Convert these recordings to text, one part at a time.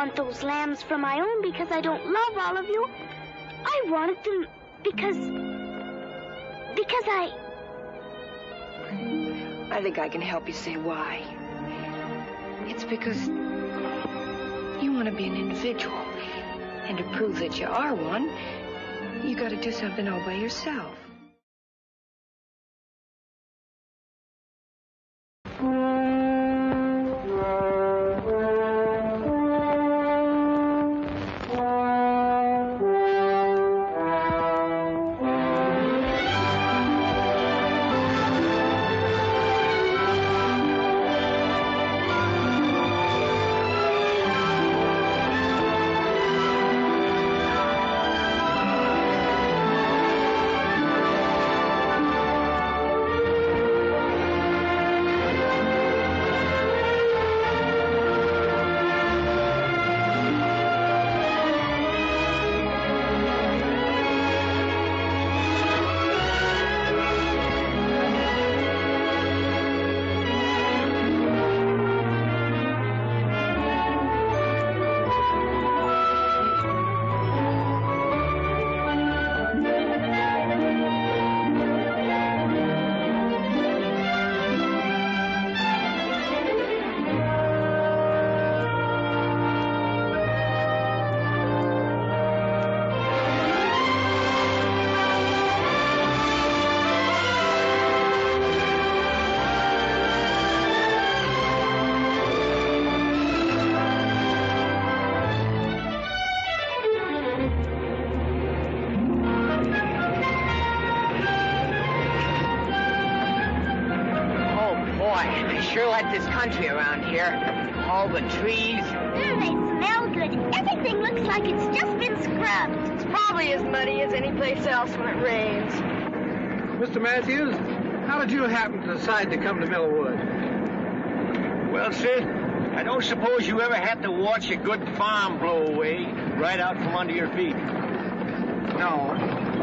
want those lambs for my own because I don't love all of you. I wanted them because I think I can help you say why. It's because you want to be an individual. And to prove that you are one, you got to do something all by yourself. This country around here. All the trees. They smell good. Everything looks like it's just been scrubbed. It's probably as muddy as any place else when it rains. Mr. Matthews, how did you happen to decide to come to Millwood? Well, Sid, I don't suppose you ever had to watch a good farm blow away right out from under your feet. No.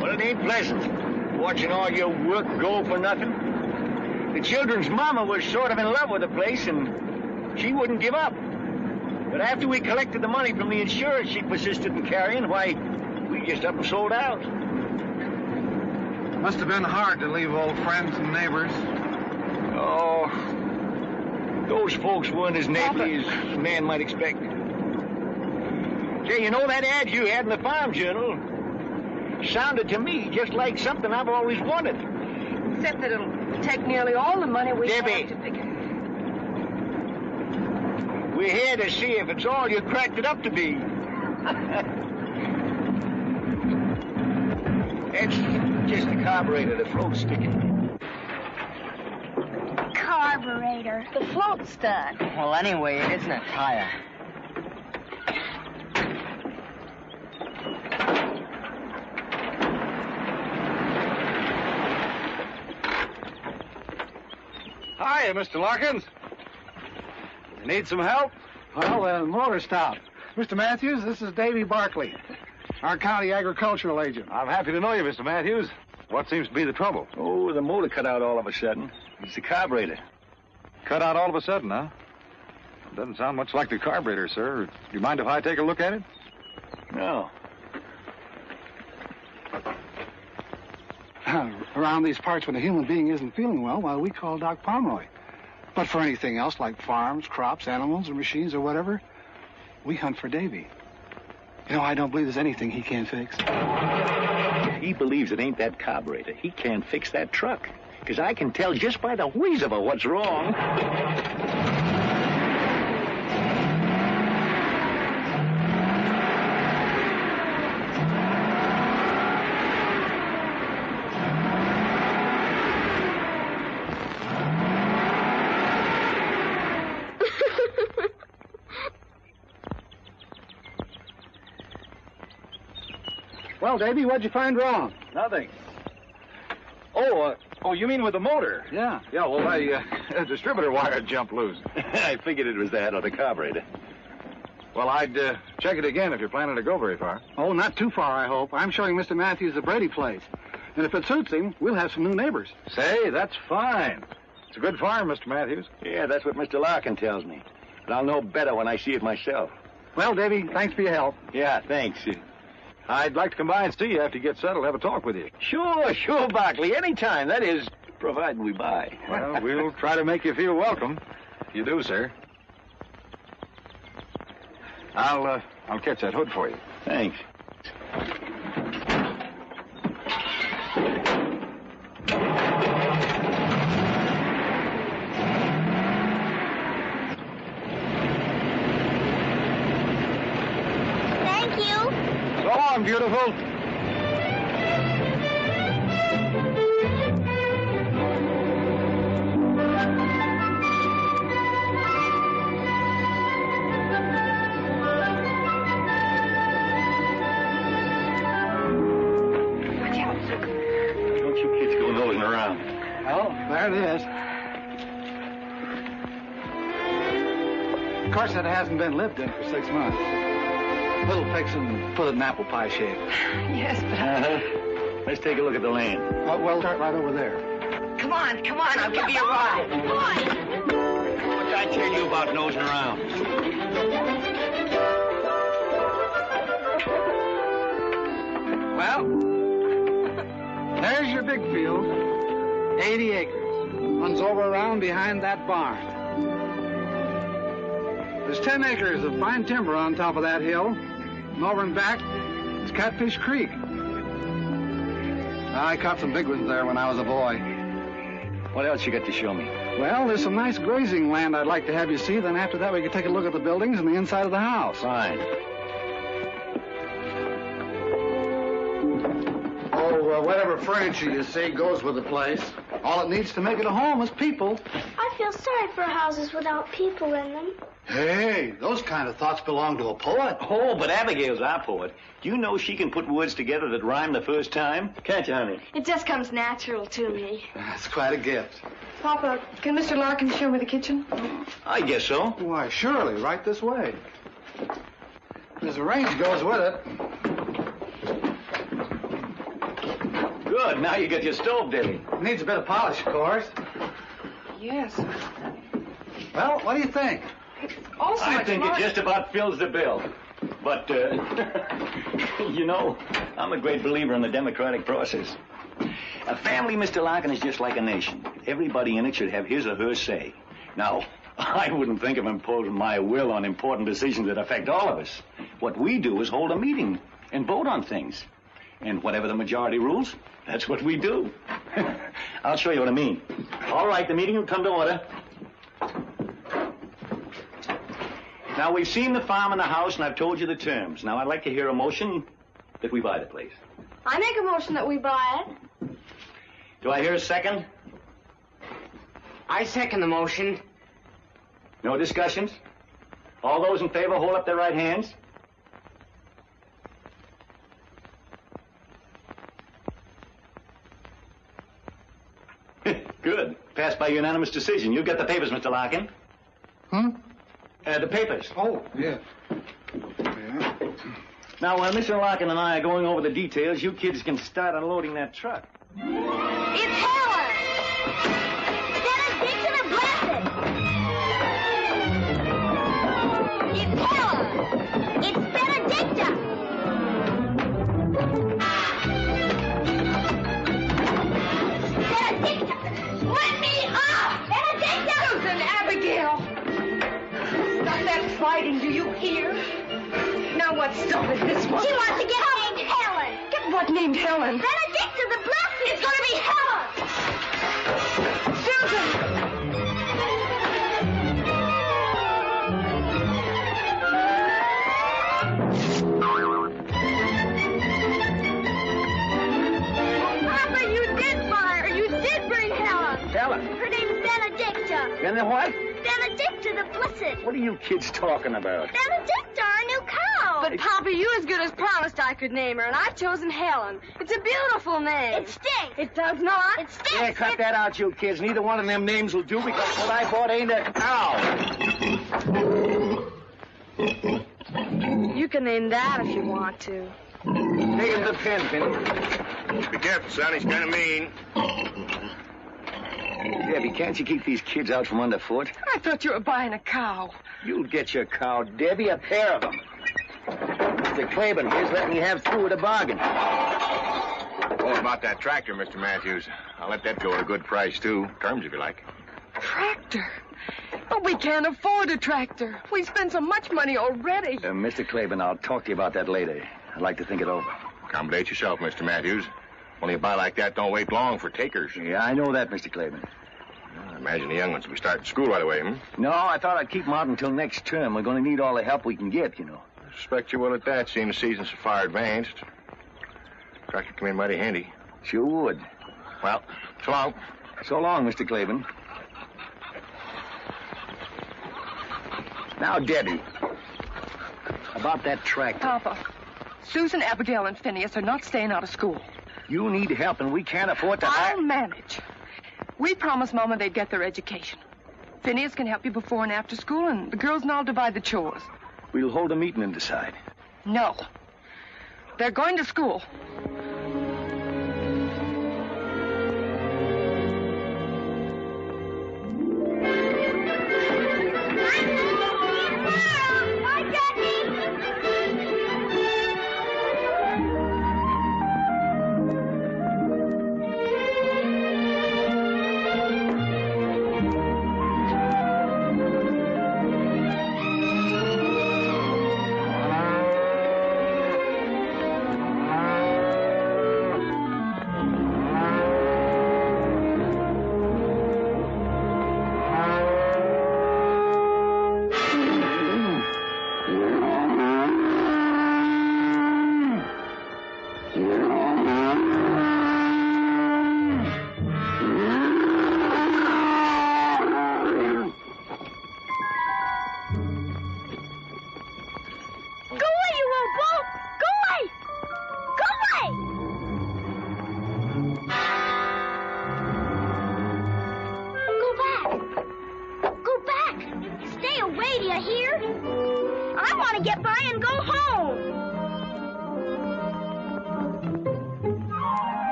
Well, it ain't pleasant, watching all your work go for nothing. The children's mama was sort of in love with the place, and she wouldn't give up. But after we collected the money from the insurance she persisted in carrying, why, we just up and sold out. Must have been hard to leave old friends and neighbors. Oh, those folks weren't as neighborly as a man might expect. Say, you know that ad you had in the Farm Journal sounded to me just like something I've always wanted. Except that it'll take nearly all the money we Debbie. have to pick it. We're here to see if it's all you cracked it up to be. It's just the carburetor, the float's sticking. Carburetor. The float's done. Well, anyway, it isn't a tire. Hiya, Mr. Larkins. You need some help? Well, the motor stopped. Mr. Matthews, this is Davy Barkley, our county agricultural agent. I'm happy to know you, Mr. Matthews. What seems to be the trouble? Oh, the motor cut out all of a sudden. It's the carburetor. Cut out all of a sudden, huh? It doesn't sound much like the carburetor, sir. Do you mind if I take a look at it? No. Around these parts, when a human being isn't feeling well, we call Doc Pomeroy. But for anything else, like farms, crops, animals, or machines, or whatever, we hunt for Davy. You know, I don't believe there's anything he can't fix. He believes it ain't that carburetor. He can't fix that truck. Because I can tell just by the wheeze of it what's wrong. Well, Davy, what'd you find wrong? Nothing. Oh, you mean with the motor? Yeah. Yeah, well, the distributor wire jumped loose. I figured it was that or the carburetor. Well, I'd check it again if you're planning to go very far. Oh, not too far, I hope. I'm showing Mr. Matthews the Brady place. And if it suits him, we'll have some new neighbors. Say, that's fine. It's a good farm, Mr. Matthews. Yeah, that's what Mr. Larkin tells me. But I'll know better when I see it myself. Well, Davy, thanks for your help. Yeah, thanks. I'd like to come by and see you after you get settled, have a talk with you. Sure, Barkley. Anytime. That is, providing we buy. Well, we'll try to make you feel welcome. You do, sir. I'll catch that hood for you. Thanks. Thank you. Go on, beautiful. Don't you kids go nosing around. Well, there it is. Of course, it hasn't been lived in for 6 months. Little fix and put it in apple pie shape. Yes, but... Let's take a look at the land. Well, start right over there. Come on, I'll give you a ride. What did I tell you about nosing around? Well, there's your big field. 80 acres. Runs over around behind that barn. There's 10 acres of fine timber on top of that hill. And over and back, it's Catfish Creek. I caught some big ones there when I was a boy. What else you got to show me? Well, there's some nice grazing land I'd like to have you see. Then after that, we could take a look at the buildings and the inside of the house. Fine. Whatever furniture you see goes with the place. All it needs to make it a home is people. I feel sorry for houses without people in them. Hey, those kind of thoughts belong to a poet. Oh, but Abigail's our poet. Do you know she can put words together that rhyme the first time? Can't you, honey? It just comes natural to me. That's quite a gift. Papa, can Mr. Larkin show me the kitchen? I guess so. Why, surely, right this way. There's a range goes with it. Good. Now you get your stove, Debbie. Needs a bit of polish, of course. Yes. Well, what do you think? Also, I think it just about fills the bill. But, you know, I'm a great believer in the democratic process. A family, Mr. Larkin, is just like a nation. Everybody in it should have his or her say. Now, I wouldn't think of imposing my will on important decisions that affect all of us. What we do is hold a meeting and vote on things. And whatever the majority rules, that's what we do. I'll show you what I mean. All right, the meeting will come to order. Now, we've seen the farm and the house, and I've told you the terms. Now, I'd like to hear a motion that we buy the place. I make a motion that we buy it. Do I hear a second? I second the motion. No discussions? All those in favor, hold up their right hands. Good. Passed by unanimous decision. You get the papers, Mr. Larkin. The papers. Oh, yeah. Now, while Mr. Larkin and I are going over the details, you kids can start unloading that truck. It's Helen! Benediction and blessed! It's Helen! It's Benedicta! Benedicta! Let me off! Benedicta! Susan, Abigail! Stop that fighting, do you hear? Now what started this one? She wants to get named Helen! Get what named Helen? Benedicta the Blessed! It's gonna be Helen! Susan! Papa, you did buy her. You did bring Helen. Helen? Her name's Benedicta. And then what? Benedicta the Blessed. What are you kids talking about? Benedicta, our new cow. But, Papa, you as good as promised I could name her, and I've chosen Helen. It's a beautiful name. It stinks. It does not. It stinks. Yeah, cut that out, you kids. Neither one of them names will do because what I bought ain't a cow. You can name that if you want to. Take the pen, Penny. Be careful, son. He's kind of mean. Debbie, can't you keep these kids out from underfoot? I thought you were buying a cow. You'll get your cow, Debbie, a pair of them. Mr. Claiborne here's letting you have two at a bargain. Oh, about that tractor, Mr. Matthews. I'll let that go at a good price, too. Terms, if you like. Tractor? But we can't afford a tractor. We spent so much money already. Mr. Claiborne, I'll talk to you about that later. I'd like to think it over. Accommodate yourself, Mr. Matthews. Only a buy like that don't wait long for takers. Yeah, I know that, Mr. Claiborne. I imagine the young ones will be starting school right away, hmm? No, I thought I'd keep them out until next term. We're going to need all the help we can get, you know. I suspect you will at that, seeing the season's so far advanced. Tractor come in mighty handy. Sure would. Well, so long. So long, Mr. Claiborne. Now, Debbie, about that tractor. Papa, Susan, Abigail, and Phineas are not staying out of school. You need help, and we can't afford to I'll manage. We promised Mama they'd get their education. Phineas can help you before and after school, and the girls and I'll divide the chores. We'll hold a meeting and decide. No. They're going to school.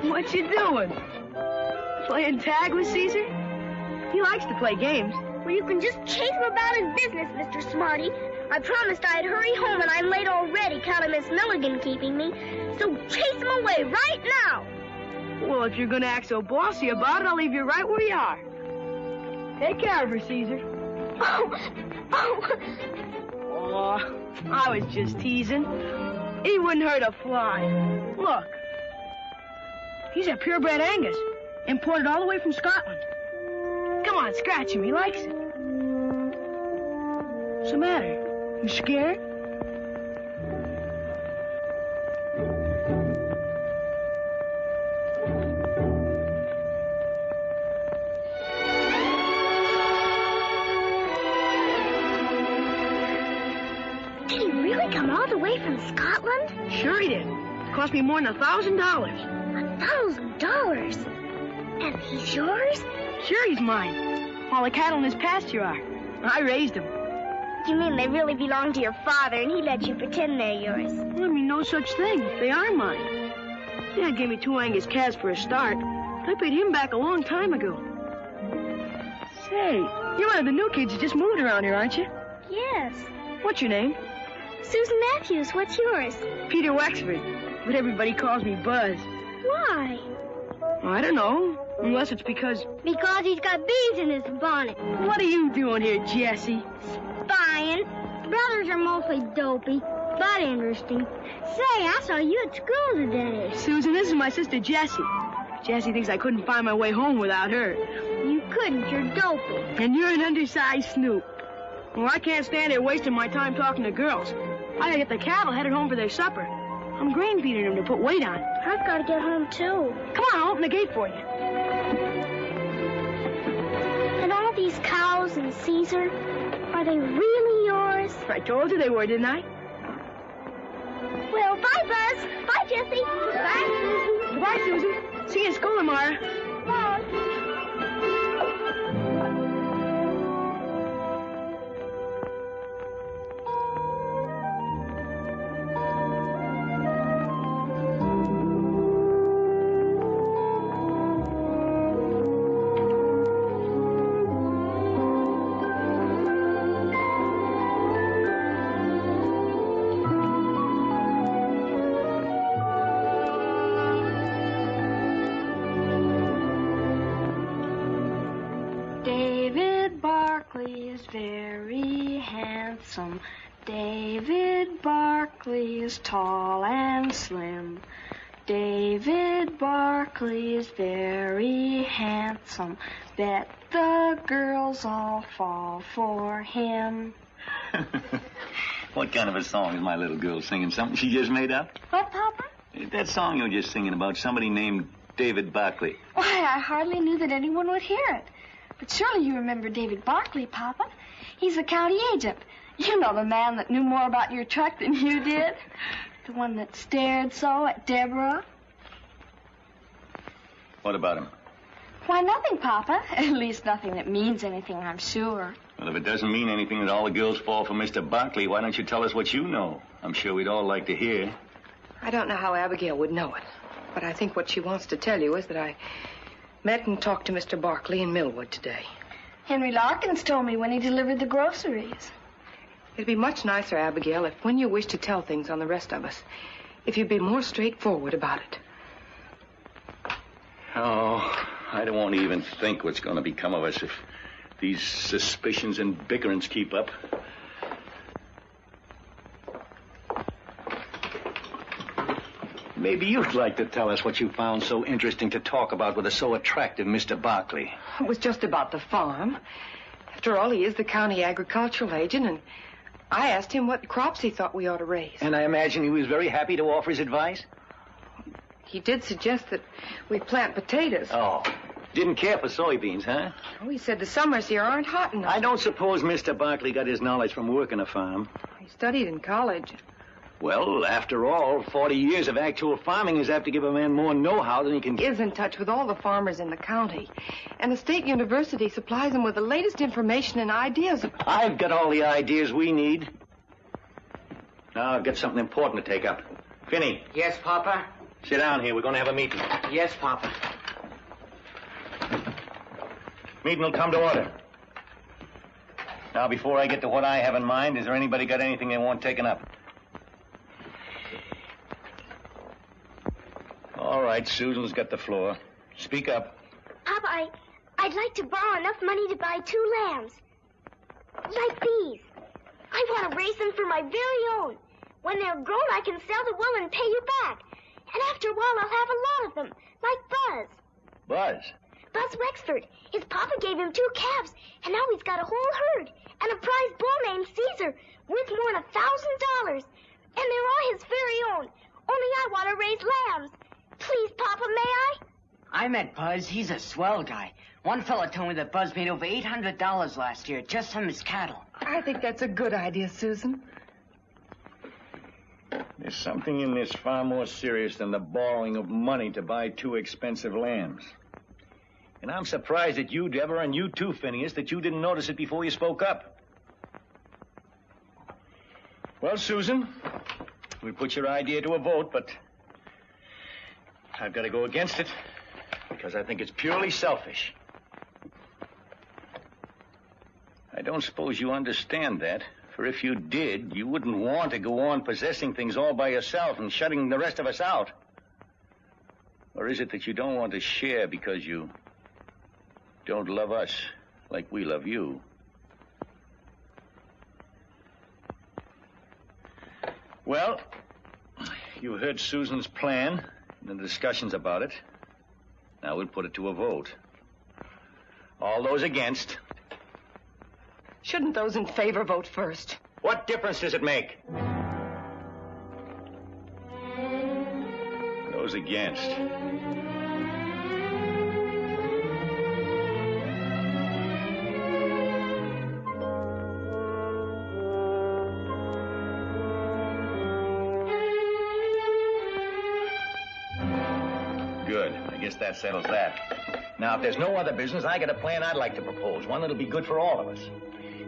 What you doing? Playing tag with Caesar? He likes to play games. Well, you can just chase him about his business, Mr. Smarty. I promised I'd hurry home, and I'm late already, counting Miss Milligan keeping me. So chase him away right now. Well, if you're going to act so bossy about it, I'll leave you right where you are. Take care of her, Caesar. Oh, I was just teasing. He wouldn't hurt a fly. Look. He's a purebred Angus, imported all the way from Scotland. Come on, scratch him. He likes it. What's the matter? You scared? Did he really come all the way from Scotland? Sure he did. Cost me more than $1,000. $1,000? And he's yours? Sure he's mine. All the cattle in his pasture are. I raised them. You mean they really belong to your father and he let you pretend they're yours? Well, I mean, no such thing. They are mine. Dad gave me 2 Angus calves for a start. I paid him back a long time ago. Say, you're one of the new kids that just moved around here, aren't you? Yes. What's your name? Susan Matthews. What's yours? Peter Wexford. But everybody calls me Buzz. Why? I don't know. Unless it's because... Because he's got bees in his bonnet. What are you doing here, Jessie? Spying. Brothers are mostly dopey, but interesting. Say, I saw you at school today. Susan, this is my sister Jessie. Jessie thinks I couldn't find my way home without her. You couldn't. You're dopey. And you're an undersized snoop. Well, I can't stand here wasting my time talking to girls. I gotta get the cattle headed home for their supper. I'm grain feeding them to put weight on. I've got to get home, too. Come on, I'll open the gate for you. And all these cows and Caesar, are they really yours? I told you they were, didn't I? Well, bye, Buzz. Bye, Jessie. Bye. Goodbye, Susan. See you in school tomorrow. Bye. handsome. David Barkley is tall and slim. David Barkley is very handsome. Bet the girls all fall for him. What kind of a song is my little girl singing? Something she just made up? What, Papa? That song you were just singing about somebody named David Barkley. Why, I hardly knew that anyone would hear it. But surely you remember David Barkley, Papa. He's the county agent. You know, the man that knew more about your truck than you did. The one that stared so at Deborah. What about him? Why, nothing, Papa. At least nothing that means anything, I'm sure. Well, if it doesn't mean anything that all the girls fall for Mr. Barkley, why don't you tell us what you know? I'm sure we'd all like to hear. I don't know how Abigail would know it, but I think what she wants to tell you is that I met and talked to Mr. Barkley in Millwood today. Henry Larkins told me when he delivered the groceries. It'd be much nicer, Abigail, if when you wish to tell things on the rest of us, if you'd be more straightforward about it. Oh, I don't want to even think what's going to become of us if these suspicions and bickerings keep up. Maybe you'd like to tell us what you found so interesting to talk about with a so attractive Mr. Barkley. It was just about the farm. After all, he is the county agricultural agent, and I asked him what crops he thought we ought to raise. And I imagine he was very happy to offer his advice? He did suggest that we plant potatoes. Oh, didn't care for soybeans, huh? Oh, he said the summers here aren't hot enough. I don't suppose Mr. Barkley got his knowledge from working a farm. He studied in college. Well, after all, 40 years of actual farming is apt to give a man more know-how than he can... He is in touch with all the farmers in the county. And the state university supplies him with the latest information and ideas. I've got all the ideas we need. Now I've got something important to take up. Finney. Yes, Papa? Sit down here. We're going to have a meeting. Yes, Papa. Meeting will come to order. Now, before I get to what I have in mind, is there anybody got anything they want taken up? All right, Susan's got the floor. Speak up. Papa, I'd like to borrow enough money to buy 2 lambs. Like these. I want to raise them for my very own. When they're grown, I can sell the wool and pay you back. And after a while, I'll have a lot of them, like Buzz. Buzz? Buzz Wexford. His papa gave him 2 calves, and now he's got a whole herd. And a prize bull named Caesar, worth more than $1,000. And they're all his very own. Only I want to raise lambs. Please, Papa, may I? I met Buzz. He's a swell guy. One fella told me that Buzz made over $800 last year just from his cattle. I think that's a good idea, Susan. There's something in this far more serious than the borrowing of money to buy 2 expensive lambs. And I'm surprised at you, Deborah, and you too, Phineas, that you didn't notice it before you spoke up. Well, Susan, we put your idea to a vote, but I've got to go against it because I think it's purely selfish. I don't suppose you understand that, for if you did, you wouldn't want to go on possessing things all by yourself and shutting the rest of us out. Or is it that you don't want to share because you don't love us like we love you? Well, you heard Susan's plan and the discussions about it. Now we'll put it to a vote. All those against. Shouldn't those in favor vote first? What difference does it make? Those against. Good. I guess that settles that. Now, if there's no other business, I got a plan I'd like to propose. One that'll be good for all of us.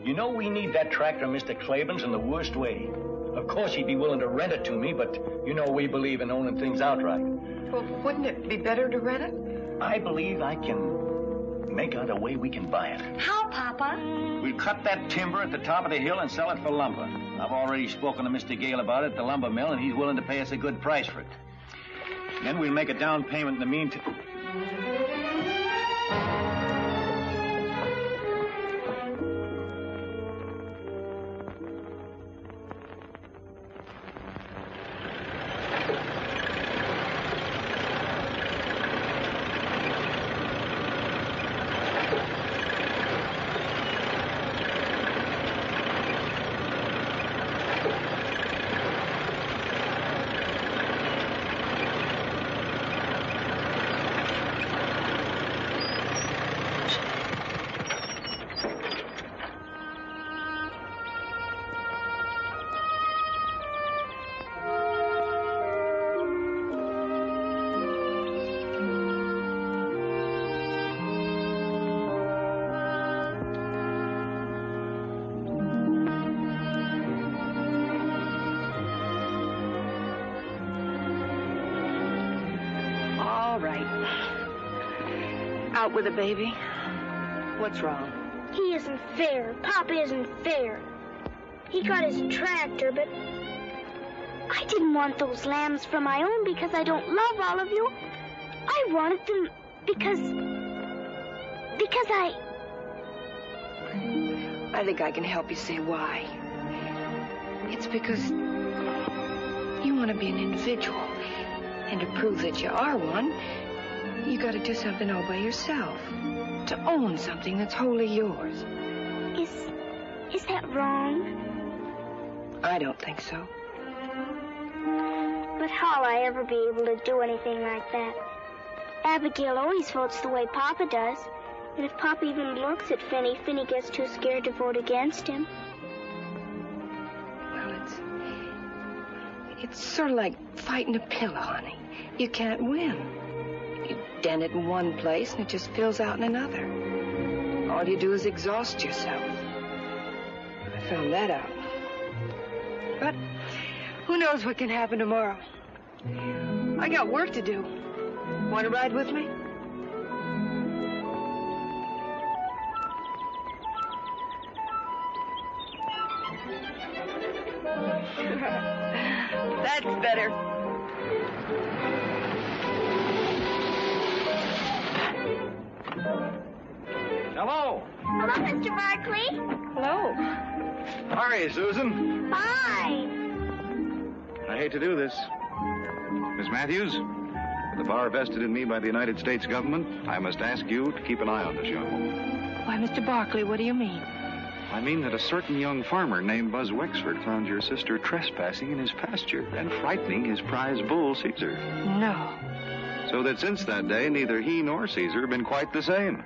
You know we need that tractor of Mr. Claiborne's in the worst way. Of course, he'd be willing to rent it to me, but you know we believe in owning things outright. Well, wouldn't it be better to rent it? I believe I can make out a way we can buy it. How, Papa? We'll cut that timber at the top of the hill and sell it for lumber. I've already spoken to Mr. Gale about it at the lumber mill, and he's willing to pay us a good price for it. Then we'll make a down payment in the meantime. all right. Out with it, baby. What's wrong? He isn't fair. Papa isn't fair. He got his tractor, but I didn't want those lambs for my own because I don't love all of you. I wanted them because I think I can help you say why. It's because you want to be an individual. And to prove that you are one, you got to do something all by yourself. To own something that's wholly yours. Is that wrong? I don't think so. But how'll I ever be able to do anything like that? Abigail always votes the way Papa does. And if Papa even looks at Finny gets too scared to vote against him. Well, it's sort of like fighting a pillow, honey. You can't win. You dent it in one place and it just fills out in another. All you do is exhaust yourself. I found that out. But who knows what can happen tomorrow? I got work to do. Want to ride with me? That's better. Hello. Hello, Mr. Barkley. Hello. How are you, Susan? Fine. I hate to do this. Miss Matthews, with the power vested in me by the United States government, I must ask you to keep an eye on this young woman. Why, Mr. Barkley, what do you mean? I mean that a certain young farmer named Buzz Wexford found your sister trespassing in his pasture and frightening his prize bull, Caesar. No. So that since that day, neither he nor Caesar have been quite the same.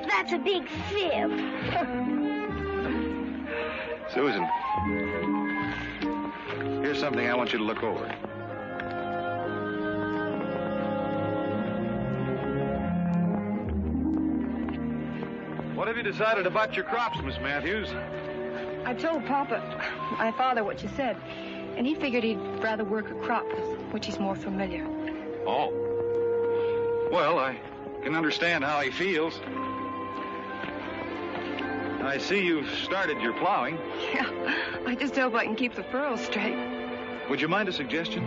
That's a big fib. Susan, here's something I want you to look over. What have you decided about your crops, Miss Matthews? I told my father what you said, and he figured he'd rather work a crop with which he's more familiar. Oh. Well, I can understand how he feels. I see you've started your plowing. Yeah, I just hope I can keep the furrows straight. Would you mind a suggestion?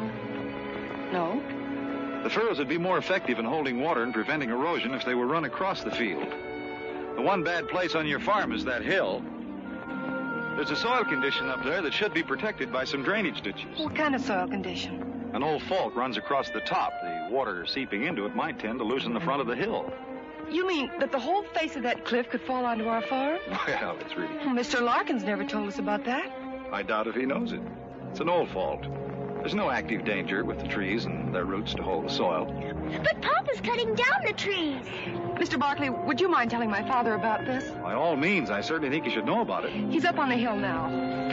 No. The furrows would be more effective in holding water and preventing erosion if they were run across the field. The one bad place on your farm is that hill. There's a soil condition up there that should be protected by some drainage ditches. What kind of soil condition? An old fault runs across the top. The water seeping into it might tend to loosen the front of the hill. You mean that the whole face of that cliff could fall onto our farm? Well, it's really... Mr. Larkins never told us about that. I doubt if he knows it. It's an old fault. There's no active danger with the trees and their roots to hold the soil. But Papa's cutting down the trees. Mr. Barkley, would you mind telling my father about this? By all means, I certainly think you should know about it. He's up on the hill now.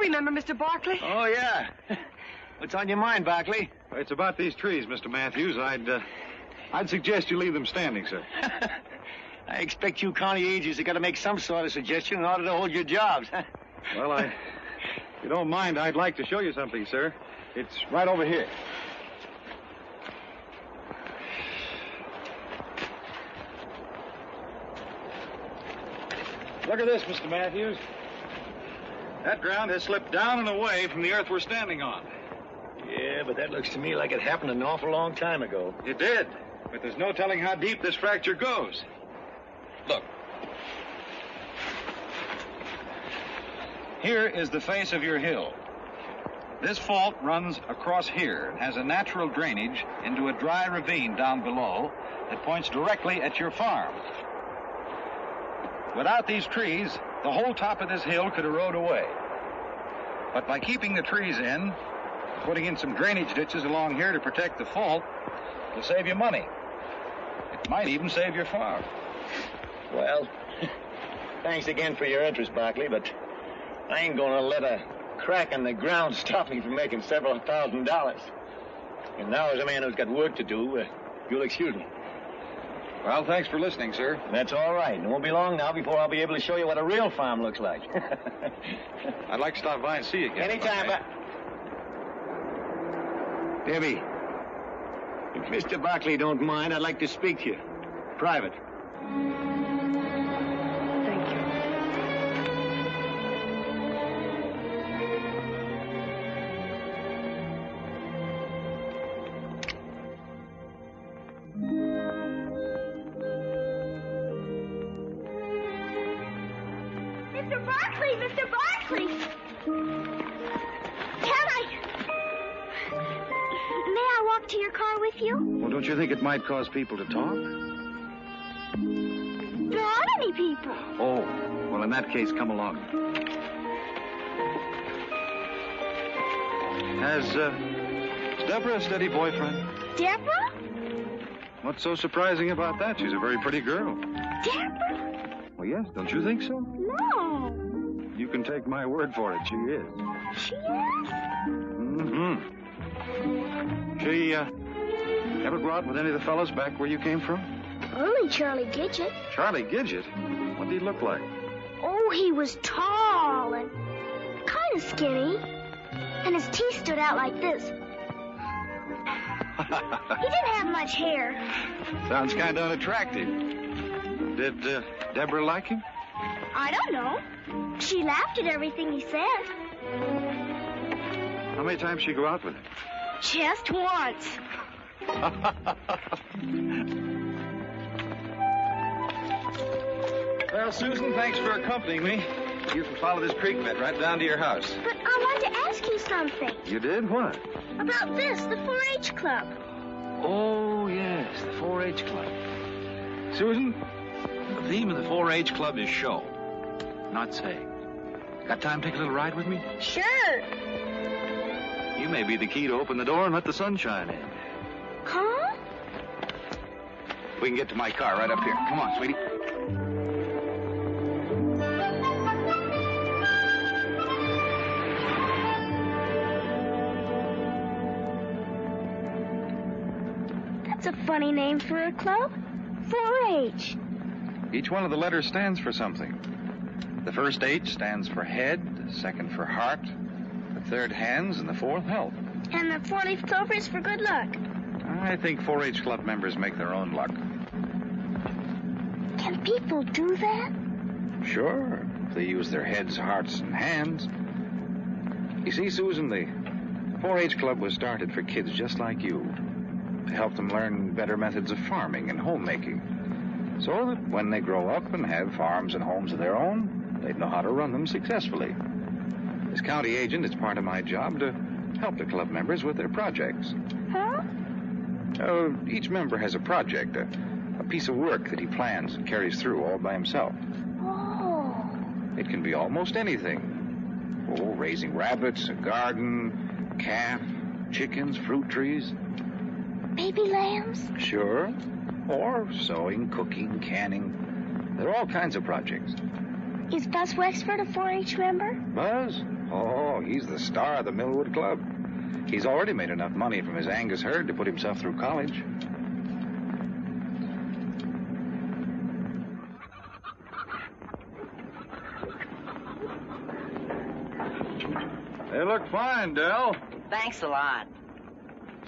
Remember Mr. Barkley? Oh, yeah. What's on your mind, Barkley? It's about these trees, Mr. Matthews. I'd suggest you leave them standing, sir. I expect you county agents have got to make some sort of suggestion in order to hold your jobs. Well, if you don't mind, I'd like to show you something, sir. It's right over here. Look at this, Mr. Matthews. That ground has slipped down and away from the earth we're standing on. Yeah, but that looks to me like it happened an awful long time ago. It did, but there's no telling how deep this fracture goes. Look. Here is the face of your hill. This fault runs across here and has a natural drainage into a dry ravine down below that points directly at your farm. Without these trees, the whole top of this hill could erode away. But by keeping the trees in, putting in some drainage ditches along here to protect the fault, it'll save you money. It might even save your farm. Well, thanks again for your interest, Barkley, but I ain't gonna let a crack in the ground stop me from making several $1,000s. And now, as a man who's got work to do, you'll excuse me. Well, thanks for listening, sir. That's all right. It won't be long now before I'll be able to show you what a real farm looks like. I'd like to stop by and see you again. Anytime, Debbie, if Mr. Barkley don't mind, I'd like to speak to you. Private. Thank you. Mr. Barkley! Mr. Barkley! Can I... May I walk to your car with you? Well, don't you think it might cause people to talk? There aren't any people. Oh, well, in that case, come along. Has Deborah a steady boyfriend? Deborah? What's so surprising about that? She's a very pretty girl. Deborah? Well, yes, don't you think so? No. You can take my word for it, she is. She is? Mm-hmm. She, ever go out with any of the fellas back where you came from? Only Charlie Gidget. Charlie Gidget? What did he look like? Oh, he was tall and kind of skinny. And his teeth stood out like this. He didn't have much hair. Sounds kind of unattractive. Did Deborah like him? I don't know. She laughed at everything he said. How many times did she go out with him? Just once. Well, Susan, thanks for accompanying me. You can follow this creek bed right down to your house. But I want to ask you something. You did? What? About this, the 4-H club. Oh, yes, the 4-H club. Susan, the theme of the 4-H club is show, not say. Got time to take a little ride with me? Sure. You may be the key to open the door and let the sunshine in. Huh? We can get to my car right up here. Come on, sweetie. That's a funny name for a club. 4-H. Each one of the letters stands for something. The first H stands for head, the second for heart, the third hands, and the fourth health. And the 4-leaf clover is for good luck. I think 4-H club members make their own luck. Can people do that? Sure, if they use their heads, hearts, and hands. You see, Susan, the 4-H club was started for kids just like you, to help them learn better methods of farming and homemaking, so that when they grow up and have farms and homes of their own, they'd know how to run them successfully. As county agent, it's part of my job to help the club members with their projects. Huh? Each member has a project, a piece of work that he plans and carries through all by himself. Oh. It can be almost anything. Oh, raising rabbits, a garden, calf, chickens, fruit trees. Baby lambs? Sure. Or sewing, cooking, canning. There are all kinds of projects. Is Buzz Wexford a 4-H member? Buzz? Oh, he's the star of the Millwood Club. He's already made enough money from his Angus herd to put himself through college. They look fine, Del. Thanks a lot.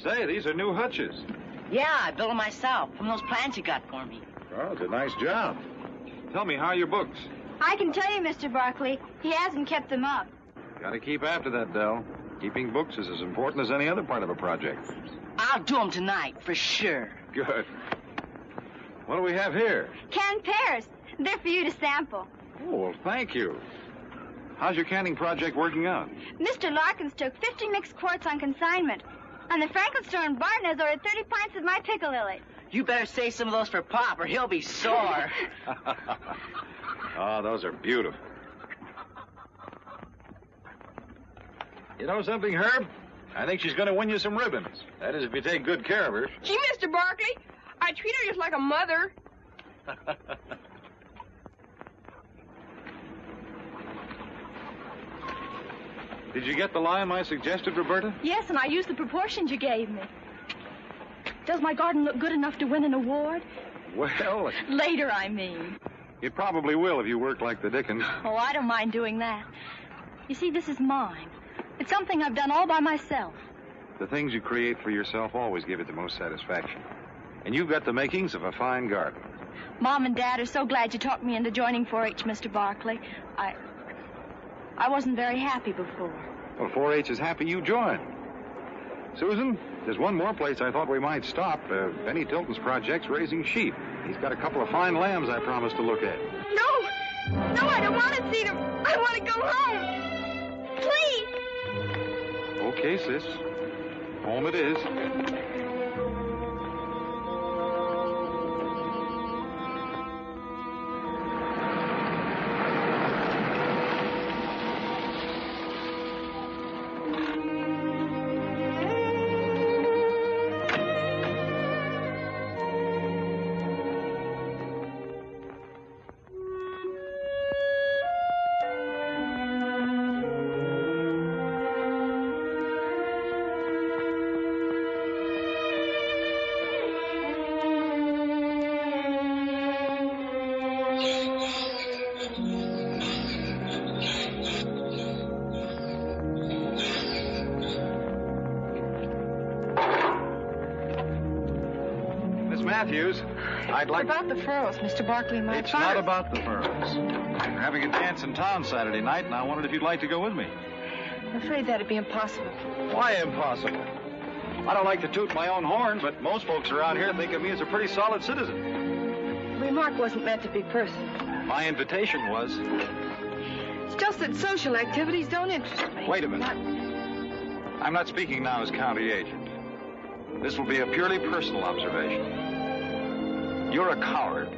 Say, these are new hutches. Yeah, I built them myself from those plans you got for me. Oh, it's a nice job. Tell me, how are your books? I can tell you, Mr. Barkley, he hasn't kept them up. Gotta keep after that, Del. Keeping books is as important as any other part of a project. I'll do them tonight, for sure. Good. What do we have here? Canned pears. They're for you to sample. Oh, well, thank you. How's your canning project working out? Mr. Larkins took 50 mixed quarts on consignment. And the Franklin store in Barton has ordered 30 pints of my pickle lily. You better save some of those for Pop, or he'll be sore. Oh, those are beautiful. You know something, Herb? I think she's going to win you some ribbons. That is, if you take good care of her. Gee, Mr. Barkley, I treat her just like a mother. Did you get the lime I suggested, Roberta? Yes, and I used the proportions you gave me. Does my garden look good enough to win an award? Well, Later, I mean. it probably will if you work like the Dickens. Oh, I don't mind doing that. You see, this is mine. It's something I've done all by myself. The things you create for yourself always give it the most satisfaction. And you've got the makings of a fine garden. Mom and Dad are so glad you talked me into joining 4-H, Mr. Barkley. I wasn't very happy before. Well, 4-H is happy you joined. Susan, there's one more place I thought we might stop. Benny Tilton's project's raising sheep. He's got a couple of fine lambs I promised to look at. No! No, I don't want to see them. I want to go home. Please! Okay, sis. Home it is. Matthews, I'd like... About the furrows, Mr. Barkley, my It's father... not about the furrows. We're having a dance in town Saturday night, and I wondered if you'd like to go with me. I'm afraid that'd be impossible. Why impossible? I don't like to toot my own horn, but most folks around here think of me as a pretty solid citizen. The remark wasn't meant to be personal. My invitation was... It's just that social activities don't interest me. Wait a minute. I'm not speaking now as county agent. This will be a purely personal observation. You're a coward.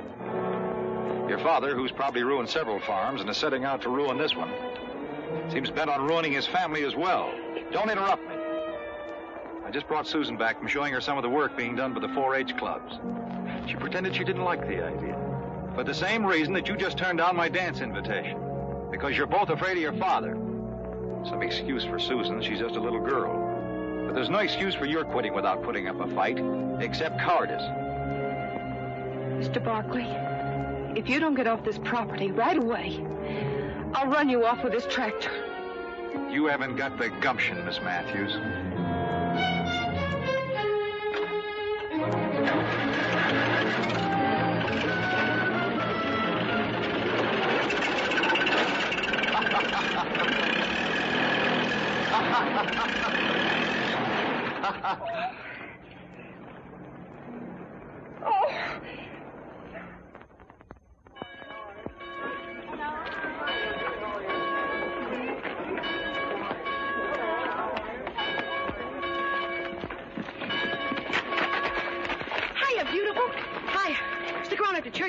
Your father, who's probably ruined several farms and is setting out to ruin this one, seems bent on ruining his family as well. Don't interrupt me. I just brought Susan back from showing her some of the work being done by the 4-H clubs. She pretended she didn't like the idea. For the same reason that you just turned down my dance invitation. Because you're both afraid of your father. Some excuse for Susan. She's just a little girl. But there's no excuse for your quitting without putting up a fight, except cowardice. Mr. Barkley, if you don't get off this property right away, I'll run you off with this tractor. You haven't got the gumption, Miss Matthews.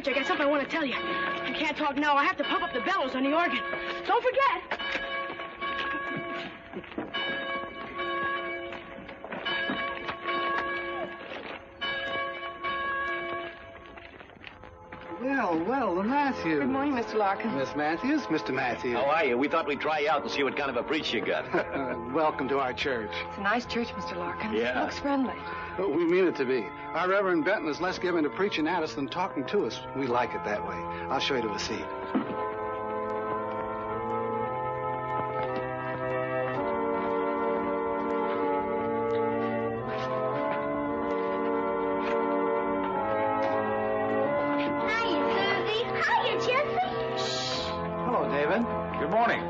I got something I want to tell you. I can't talk now. I have to pump up the bellows on the organ. Don't forget. Well, the Matthews. Good morning, Mr. Larkin. Miss Matthews, Mr. Matthews. How are you? We thought we'd try you out and see what kind of a preach you got. Welcome to our church. It's a nice church, Mr. Larkin. Yeah. It looks friendly. We mean it to be. Our Reverend Benton is less given to preaching at us than talking to us. We like it that way. I'll show you to a seat. Good morning.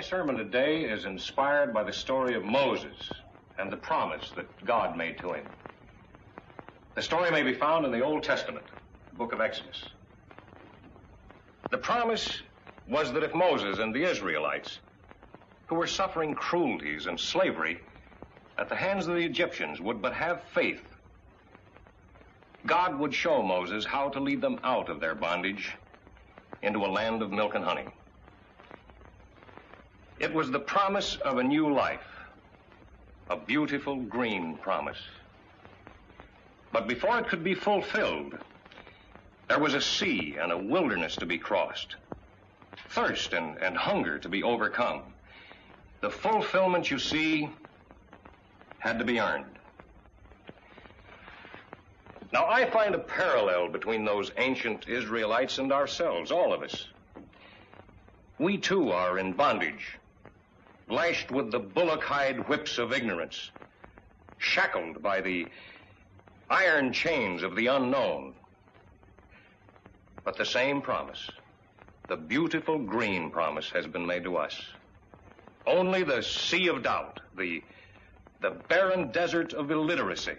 sermon today is inspired by the story of Moses and the promise that God made to him. The story may be found in the Old Testament, the book of Exodus. The promise was that if Moses and the Israelites, who were suffering cruelties and slavery at the hands of the Egyptians, would but have faith, God would show Moses how to lead them out of their bondage into a land of milk and honey. It was the promise of a new life, a beautiful green promise. But before it could be fulfilled, there was a sea and a wilderness to be crossed, thirst and hunger to be overcome. The fulfillment, you see, had to be earned. Now, I find a parallel between those ancient Israelites and ourselves, all of us. We, too, are in bondage, lashed with the bullock-hide whips of ignorance, shackled by the iron chains of the unknown. But the same promise, the beautiful green promise, has been made to us. Only the sea of doubt, the barren desert of illiteracy,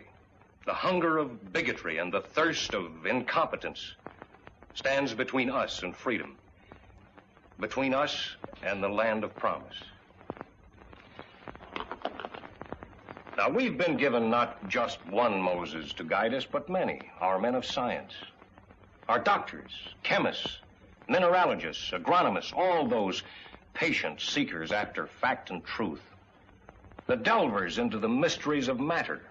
the hunger of bigotry and the thirst of incompetence stands between us and freedom, between us and the land of promise. Now, we've been given not just one Moses to guide us, but many, our men of science, our doctors, chemists, mineralogists, agronomists, all those patient seekers after fact and truth, the delvers into the mysteries of matter,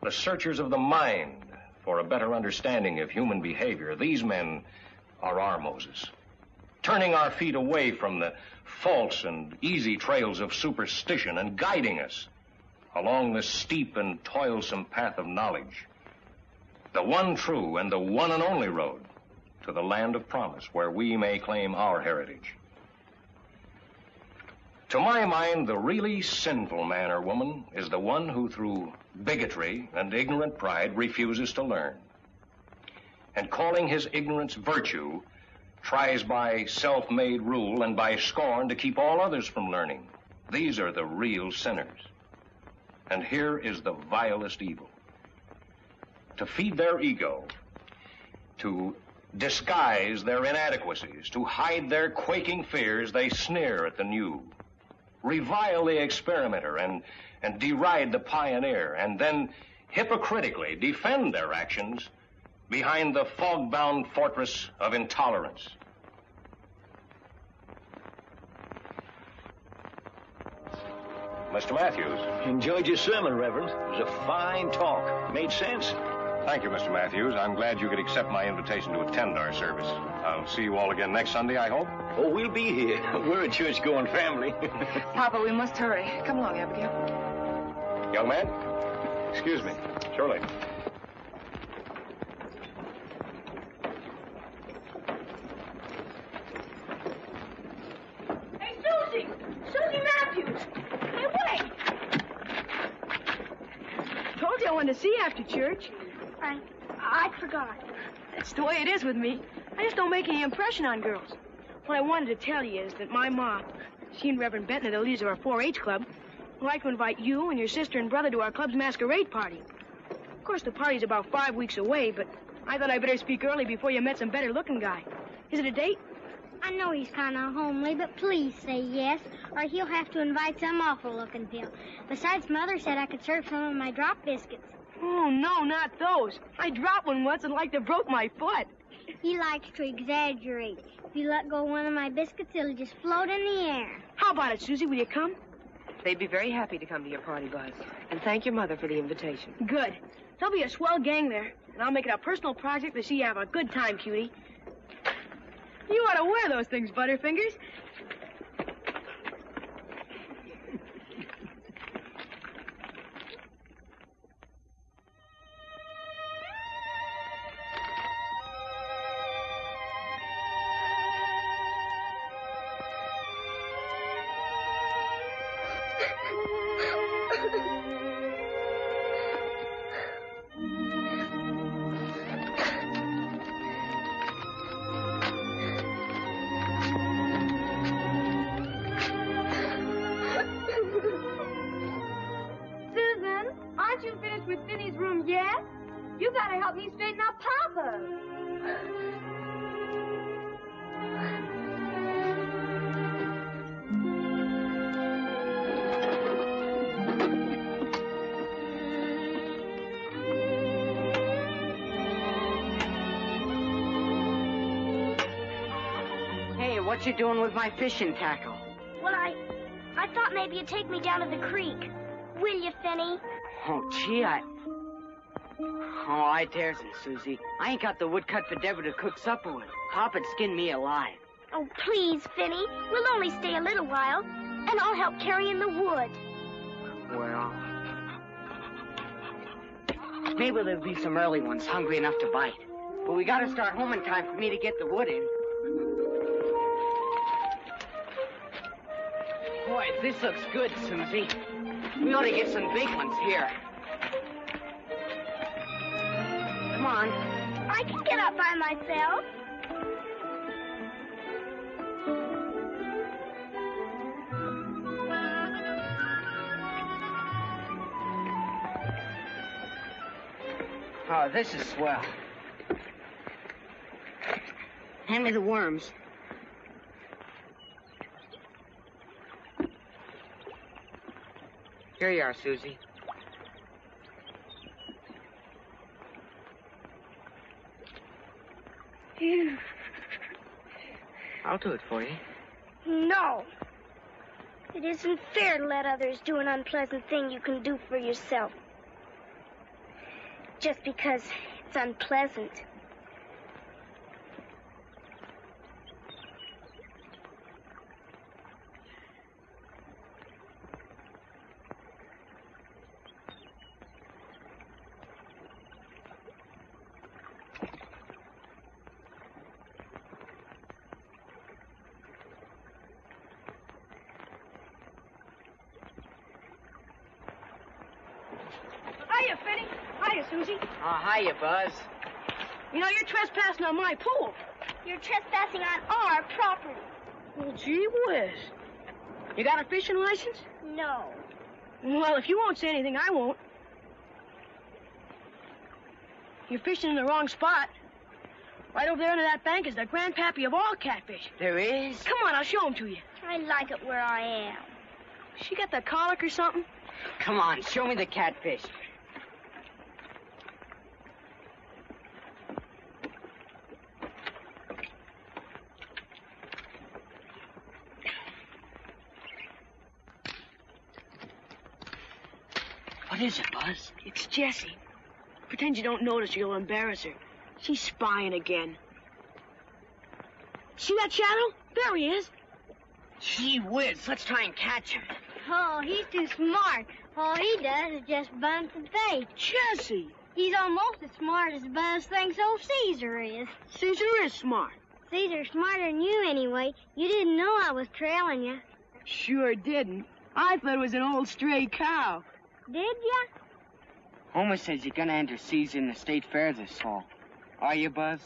the searchers of the mind for a better understanding of human behavior. These men are our Moses, turning our feet away from the false and easy trails of superstition and guiding us along the steep and toilsome path of knowledge, the one true and the one and only road to the land of promise, where we may claim our heritage. To my mind, the really sinful man or woman is the one who, through bigotry and ignorant pride, refuses to learn, and calling his ignorance virtue, tries by self-made rule and by scorn to keep all others from learning. These are the real sinners. And here is the vilest evil. To feed their ego, to disguise their inadequacies, to hide their quaking fears, they sneer at the new, revile the experimenter, and deride the pioneer, and then hypocritically defend their actions behind the fog-bound fortress of intolerance. Mr. Matthews. Enjoyed your sermon, Reverend. It was a fine talk. Made sense. Thank you, Mr. Matthews. I'm glad you could accept my invitation to attend our service. I'll see you all again next Sunday, I hope. Oh, we'll be here. We're a church-going family. Papa, we must hurry. Come along, Abigail. Young man? Excuse me. Surely. Hey, Susie! Susie Matthews! Hey, wait! Told you I wanted to see you after church. I forgot. That's the way it is with me. I just don't make any impression on girls. What I wanted to tell you is that my mom, she and Reverend Benton are the leaders of our 4-H club, would like to invite you and your sister and brother to our club's masquerade party. Of course, the party's about 5 weeks away, but I thought I'd better speak early before you met some better-looking guy. Is it a date? I know he's kind of homely, but please say yes, or he'll have to invite some awful-looking pill. Besides, Mother said I could serve some of my drop biscuits. Oh, no, not those. I dropped one once and like to broke my foot. He likes to exaggerate. If you let go of one of my biscuits, it'll just float in the air. How about it, Susie? Will you come? They'd be very happy to come to your party, Buzz. And thank your mother for the invitation. Good. There'll be a swell gang there, and I'll make it a personal project to see you have a good time, cutie. You ought to wear those things, Butterfingers. with Finney's room yet? You gotta help me straighten up Papa. Hey, what you doing with my fishing tackle? Well, I thought maybe you'd take me down to the creek. Will you, Finney? Oh, gee, Oh, I daresn't, Susie. I ain't got the wood cut for Deborah to cook supper with. Papa'd skin me alive. Oh, please, Finney. We'll only stay a little while, and I'll help carry in the wood. Well, maybe there'll be some early ones hungry enough to bite. But we gotta start home in time for me to get the wood in. Boy, this looks good, Susie. We ought to get some big ones here. Come on. I can get up by myself. Oh, this is swell. Hand me the worms. Here you are, Susie. I'll do it for you. No. It isn't fair to let others do an unpleasant thing you can do for yourself. Just because it's unpleasant. Hiya, Finney. Hiya, Susie. Oh, hiya, Buzz. You know, you're trespassing on my pool. You're trespassing on our property. Well, gee whiz. You got a fishing license? No. Well, if you won't say anything, I won't. You're fishing in the wrong spot. Right over there under that bank is the grandpappy of all catfish. There is? Come on, I'll show him to you. I like it where I am. She got the colic or something? Come on, show me the catfish. What is it, Buzz? It's Jessie. Pretend you don't notice or you'll embarrass her. She's spying again. See that shadow? There he is. Gee whiz, let's try and catch him. Oh, he's too smart. All he does is just bump the bait. Jessie! He's almost as smart as Buzz thinks old Caesar is. Caesar is smart. Caesar's smarter than you anyway. You didn't know I was trailing you. Sure didn't. I thought it was an old stray cow. Did ya? Homer says you're gonna enter Caesar in the state fair this fall. Are you, Buzz?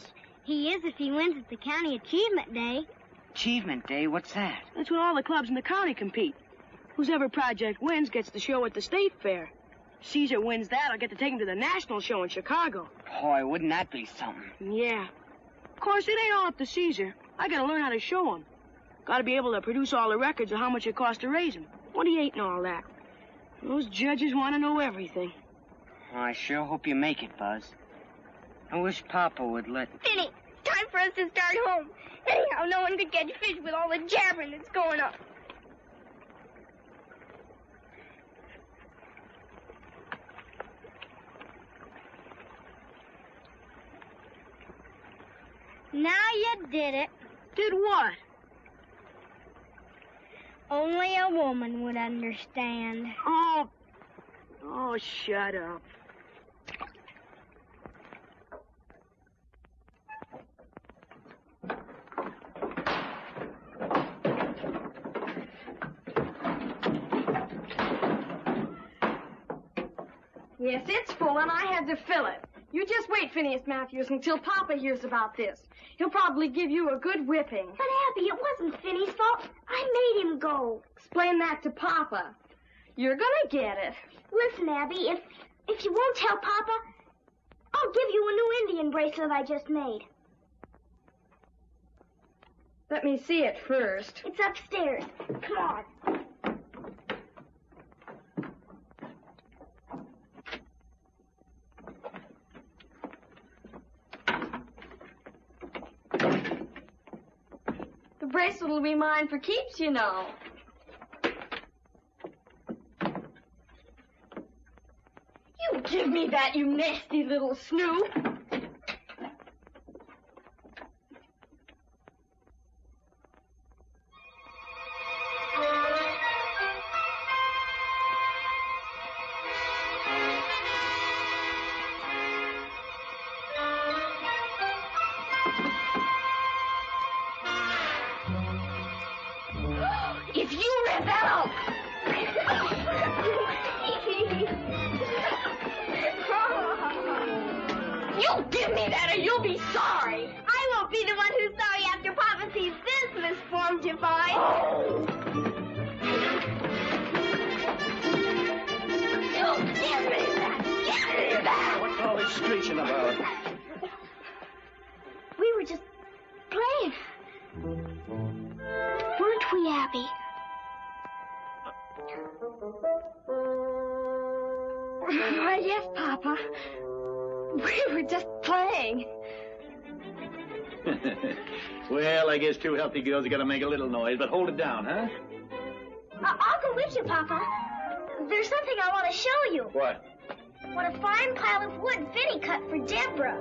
He is if he wins at the county achievement day. Achievement Day? What's that? That's when all the clubs in the county compete. Whoever project wins gets the show at the state fair. Caesar wins that, I'll get to take him to the national show in Chicago. Boy, wouldn't that be something? Yeah. Of course, it ain't all up to Caesar. I gotta learn how to show him. Gotta be able to produce all the records of how much it costs to raise him, what he ate and all that. Those judges want to know everything. I sure hope you make it, Buzz. I wish Papa would let... Finney, time for us to start home. Anyhow, no one could catch fish with all the jabbering that's going on. Now you did it. Did what? Only a woman would understand. Oh, shut up. Yes, it's full, and I had to fill it. You just wait, Phineas Matthews, until Papa hears about this. He'll probably give you a good whipping. But, Abby, it wasn't Finney's fault. I made him go. Explain that to Papa. You're gonna get it. Listen, Abby, If you won't tell Papa, I'll give you a new Indian bracelet I just made. Let me see it first. It's upstairs. Come on. The bracelet will be mine for keeps, you know. You give me that, you nasty little snoop. If you rebel, you'll give me that or you'll be sorry. I won't be the one who's sorry after Papa sees this misformed divide. You'll give me that. Give me that. What's all this screeching about? We were just playing. Weren't we, Abby? Why, yes, Papa. We were just playing. Well, I guess two healthy girls are going to make a little noise, but hold it down, huh? I'll go with you, Papa. There's something I want to show you. What? What a fine pile of wood Vinny cut for Deborah.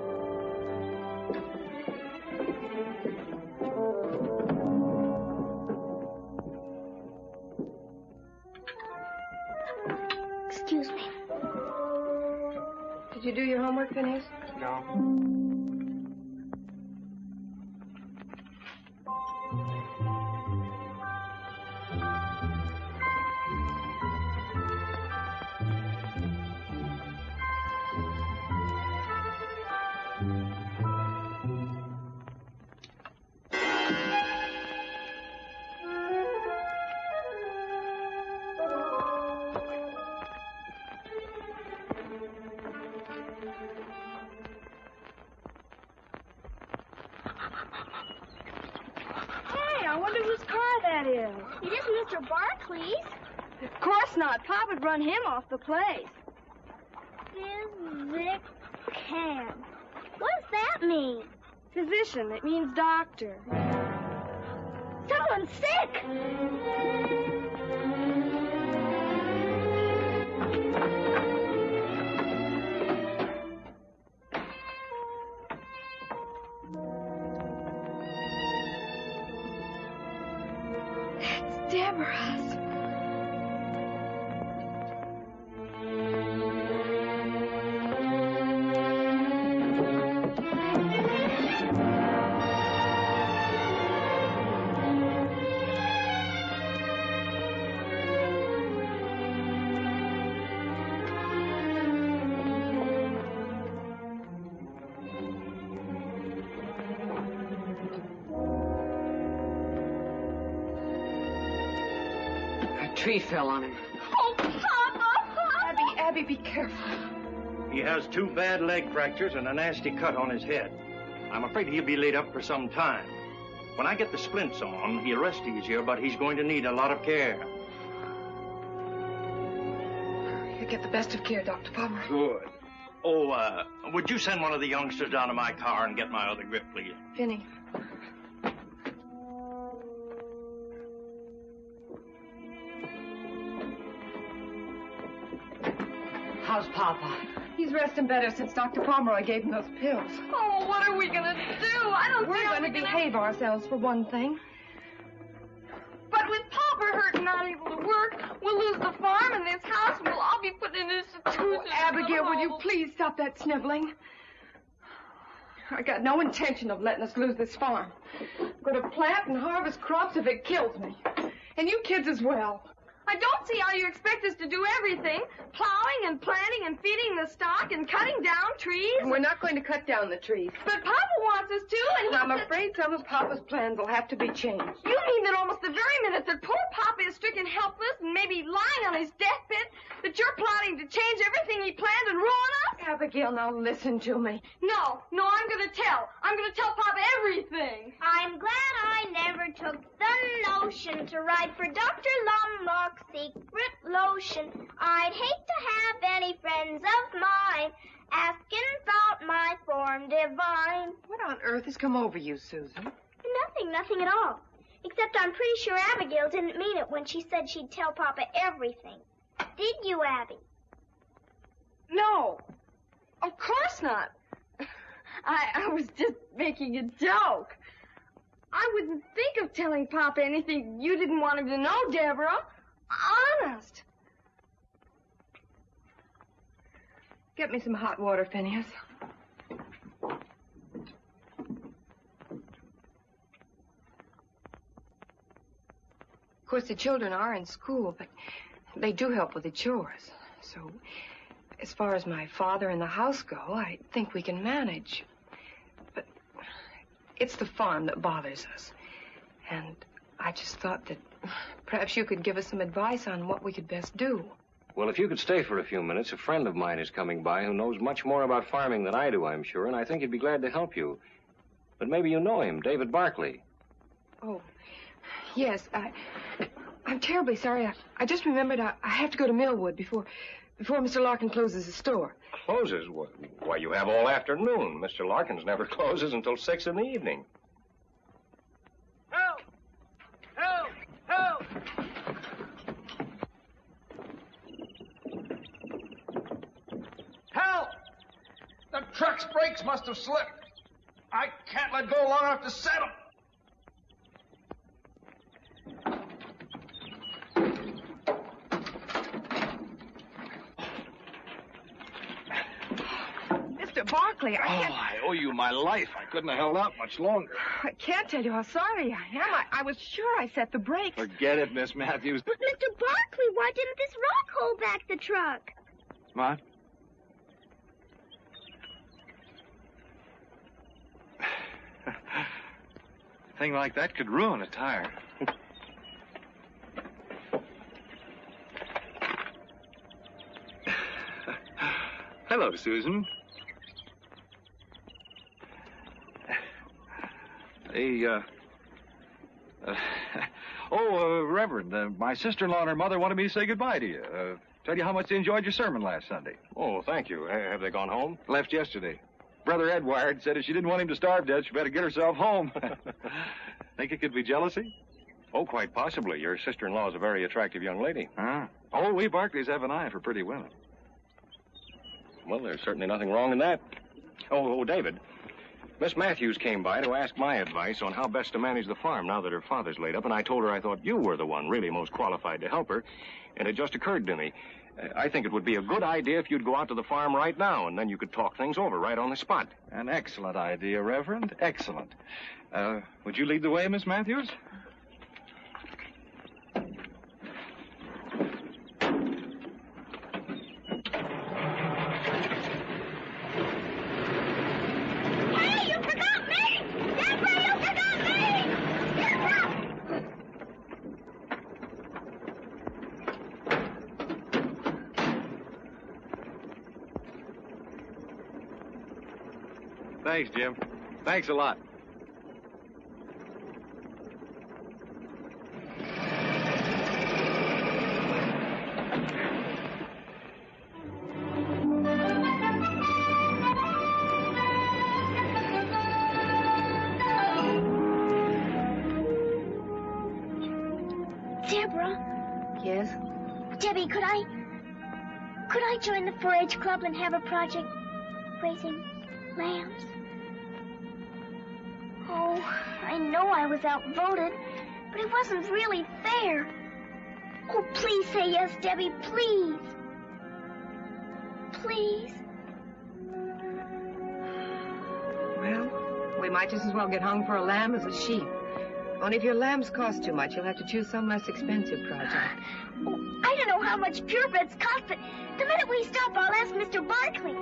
Excuse me. Did you do your homework, Phineas? No. I wonder whose car that is. It isn't Mr. Barkley's. Of course not. Papa'd run him off the place. Physic can. What does that mean? Physician. It means doctor. Someone's sick. Deborah's. Tree fell on him. Oh, Papa! Abby, be careful. He has 2 bad leg fractures and a nasty cut on his head. I'm afraid he'll be laid up for some time. When I get the splints on, he'll rest easier, but he's going to need a lot of care. You get the best of care, Dr. Palmer. Good. Oh, would you send one of the youngsters down to my car and get my other grip, please? Vinny. How's Papa? He's resting better since Dr. Pomeroy gave him those pills. Oh, what are we gonna do? I don't We're think going to behave ourselves for one thing. But with Papa hurt and not able to work, we'll lose the farm and this house, and we'll all be put in institution. Oh, Abigail, will you please stop that sniveling? I got no intention of letting us lose this farm. I'm going to plant and harvest crops if it kills me. And you kids as well. I don't see how you expect us to do everything. Plowing and planting and feeding the stock and cutting down trees. And we're not going to cut down the trees. But Papa wants us to, and I'm afraid some of Papa's plans will have to be changed. You mean that almost the very minute that poor Papa is stricken helpless and maybe lying on his deathbed, that that you're plotting to change everything he planned and ruin us? Abigail, now listen to me. No, I'm going to tell. I'm going to tell Papa everything. I'm glad I never took the notion to write for Dr. Lumlock's secret lotion. I'd hate to have any friends of mine asking about my form divine. What on earth has come over you, Susan? Nothing at all. Except I'm pretty sure Abigail didn't mean it when she said she'd tell Papa everything. Did you, Abby? No, of course not. I was just making a joke. I wouldn't think of telling Papa anything you didn't want him to know, Deborah. Honest. Get me some hot water, Phineas. Of course, the children are in school, but they do help with the chores. So, as far as my father and the house go, I think we can manage. But it's the farm that bothers us. And I just thought that perhaps you could give us some advice on what we could best do. Well, if you could stay for a few minutes, a friend of mine is coming by who knows much more about farming than I do, I'm sure, and I think he'd be glad to help you. But maybe you know him, David Barkley. Oh, yes, I'm terribly sorry. I just remembered I have to go to Millwood before Mr. Larkin closes the store. Closes? Why, you have all afternoon. Mr. Larkin's never closes until 6 in the evening. Help! Help! Help! Help! The truck's brakes must have slipped. I can't let go long enough to set them. Mr. Barkley, I owe you my life. I couldn't have held out much longer. I can't tell you how sorry I am. I was sure I set the brakes. Forget it, Miss Matthews. But, Mr. Barkley, why didn't this rock hold back the truck? What? A thing like that could ruin a tire. Hello, Susan. Reverend, my sister-in-law and her mother wanted me to say goodbye to you. Tell you how much they enjoyed your sermon last Sunday. Oh, thank you. Have they gone home? Left yesterday. Brother Edward said if she didn't want him to starve to death, she better get herself home. Think it could be jealousy? Oh, quite possibly. Your sister-in-law is a very attractive young lady. Huh? Oh, we Barclays have an eye for pretty women. Well, there's certainly nothing wrong in that. Oh, David. Miss Matthews came by to ask my advice on how best to manage the farm now that her father's laid up, and I told her I thought you were the one really most qualified to help her, and it just occurred to me. I think it would be a good idea if you'd go out to the farm right now, and then you could talk things over right on the spot. An excellent idea, Reverend. Excellent. Would you lead the way, Miss Matthews? Thanks, Jim. Thanks a lot. Deborah? Yes? Debbie, could I join the 4-H club and have a project raising lambs? Oh, I know I was outvoted, but it wasn't really fair. Oh, please say yes, Debbie, please. Please. Well, we might just as well get hung for a lamb as a sheep. Only if your lambs cost too much, you'll have to choose some less expensive project. Oh, I don't know how much purebreds cost, but the minute we stop, I'll ask Mr. Barkley.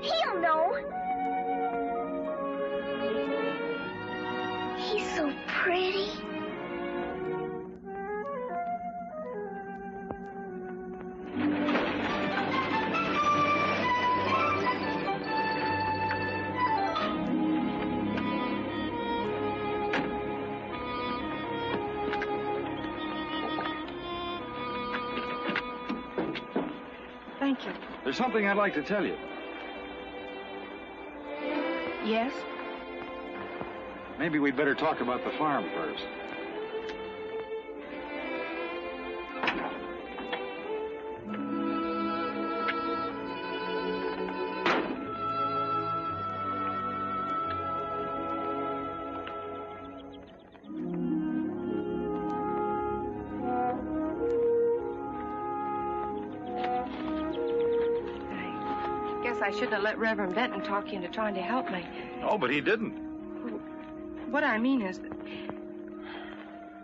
He'll know. He's so pretty. Thank you. There's something I'd like to tell you. Yes? Maybe we'd better talk about the farm first. I shouldn't have let Reverend Benton talk you into trying to help me. Oh, but he didn't. What I mean is that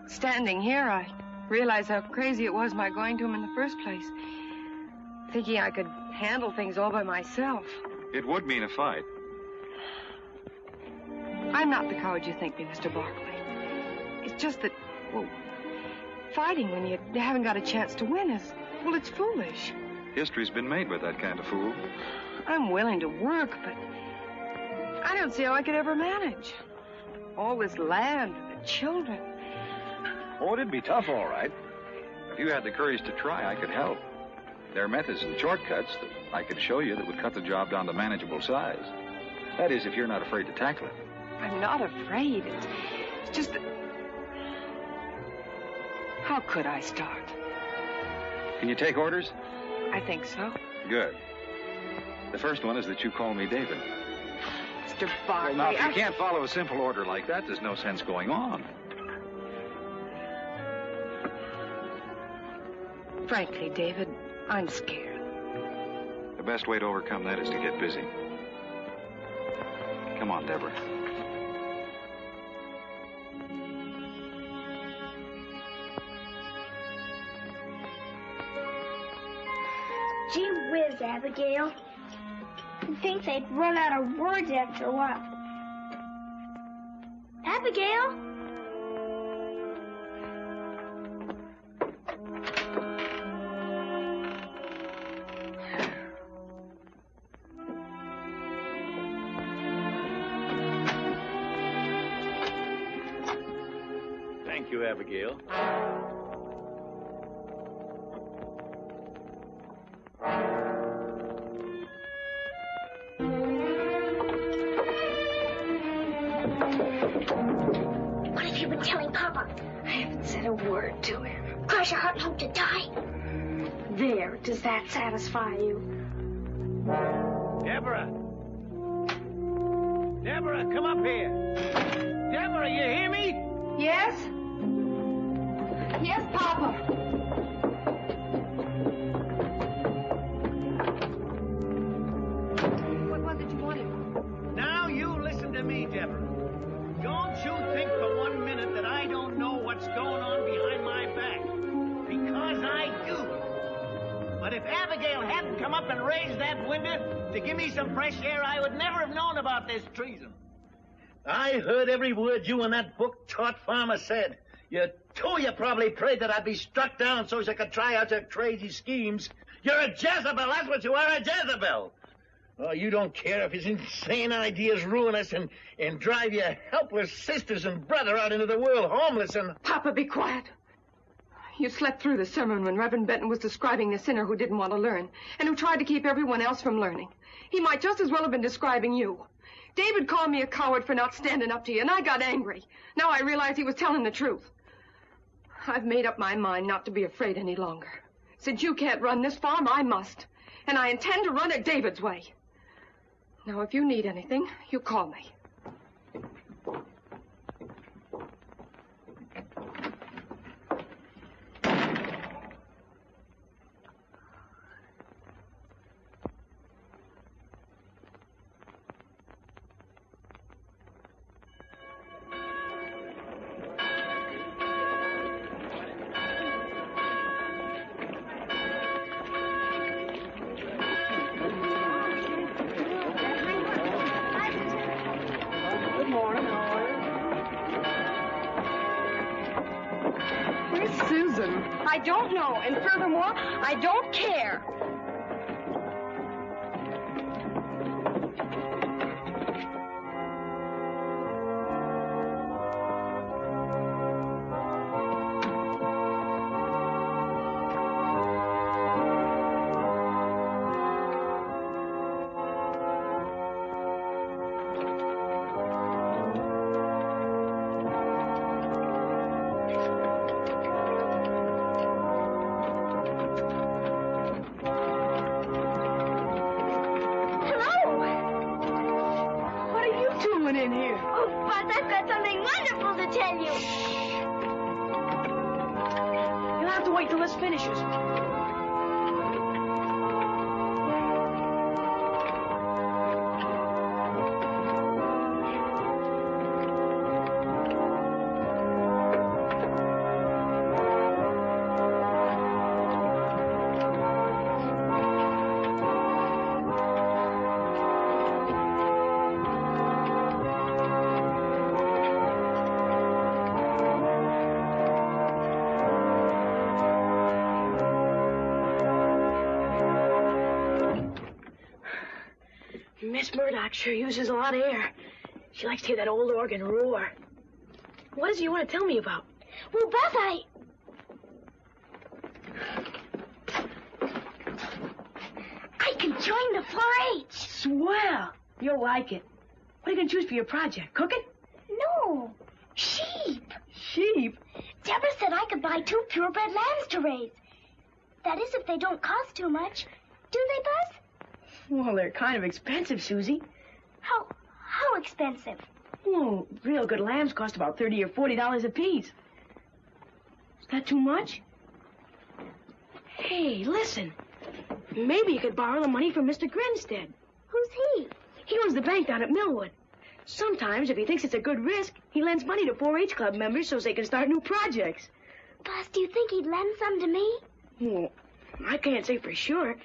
standing here, I realized how crazy it was my going to him in the first place. Thinking I could handle things all by myself. It would mean a fight. I'm not the coward you think me, Mr. Barkley. It's just that, well, fighting when you haven't got a chance to win is, well, it's foolish. History's been made with that kind of fool. I'm willing to work, but I don't see how I could ever manage. All this land and the children. Oh, it'd be tough, all right. If you had the courage to try, I could help. There are methods and shortcuts that I could show you that would cut the job down to manageable size. That is, if you're not afraid to tackle it. I'm not afraid. It's just that... How could I start? Can you take orders? I think so. Good. The first one is that you call me David. Mr. Barkley, Well, now, if you can't follow a simple order like that, there's no sense going on. Frankly, David, I'm scared. The best way to overcome that is to get busy. Come on, Deborah. Gee whiz, Abigail. You'd think they'd run out of words after a while. Abigail? Thank you, Abigail. What have you been telling Papa? I haven't said a word to him. Cross your heart and hope to die. There, does that satisfy you? Deborah! Deborah, come up here. Deborah, you hear me? Yes? Yes, Papa. What was it you wanted? Now you listen to me, Deborah. Don't you think for 1 minute that I don't know what's going on behind my back. Because I do. But if Abigail hadn't come up and raised that window to give me some fresh air, I would never have known about this treason. I heard every word you and that book-taught farmer said. You probably prayed that I'd be struck down so as I could try out your crazy schemes. You're a Jezebel, that's what you are, a Jezebel. Oh, you don't care if his insane ideas ruin us and drive your helpless sisters and brother out into the world homeless and... Papa, be quiet. You slept through the sermon when Reverend Benton was describing the sinner who didn't want to learn and who tried to keep everyone else from learning. He might just as well have been describing you. David called me a coward for not standing up to you, and I got angry. Now I realize he was telling the truth. I've made up my mind not to be afraid any longer. Since you can't run this farm, I must. And I intend to run it David's way. Now, if you need anything, you call me. I don't know, and furthermore, I don't care. tell you. You'll have to wait till this finishes. Miss Murdoch sure uses a lot of air. She likes to hear that old organ roar. What is it you want to tell me about? Well, Buzz, I can join the 4-H. Swell. You'll like it. What are you going to choose for your project? Cooking? No, sheep. Sheep? Deborah said I could buy 2 purebred lambs to raise. That is, if they don't cost too much. Do they, Buzz? Well, they're kind of expensive, Susie. How expensive? Well, real good lambs cost about $30 or $40 apiece. Is that too much? Hey, listen. Maybe you could borrow the money from Mr. Grinstead. Who's he? He owns the bank down at Millwood. Sometimes, if he thinks it's a good risk, he lends money to 4-H club members so they can start new projects. Buzz, do you think he'd lend some to me? Well, I can't say for sure.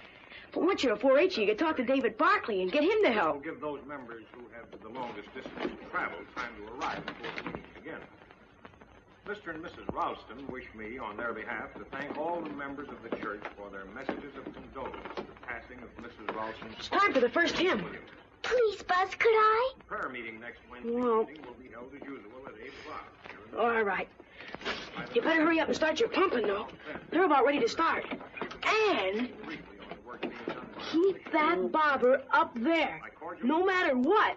But once you're a 4-H, you can talk to David Barkley and get him to help. We'll give those members who have the longest distance to travel time to arrive before the meeting begins. Mr. and Mrs. Ralston wish me, on their behalf, to thank all the members of the church for their messages of condolence at the passing of Mrs. Ralston's... It's time for the first hymn. Please, Buzz, could I? Prayer meeting next Wednesday evening will be held as usual at 8 o'clock. All right. You better hurry up and start your pumping, though. They're about ready to start. And keep that bobber up there, no matter what.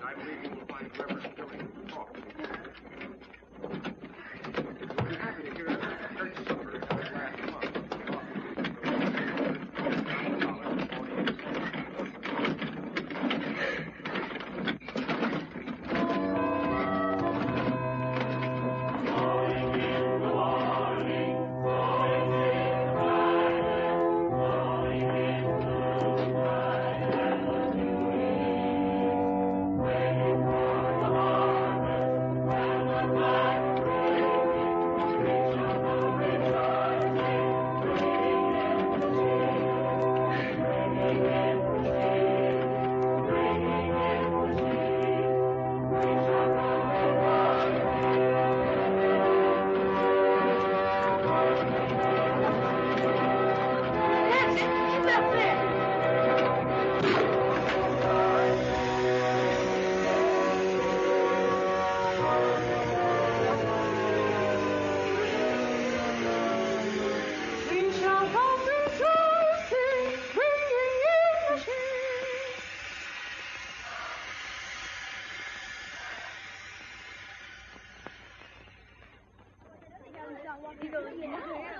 I believe you will find Reverend Stilling to talk to you. We'll be happy to hear that church supper has last month.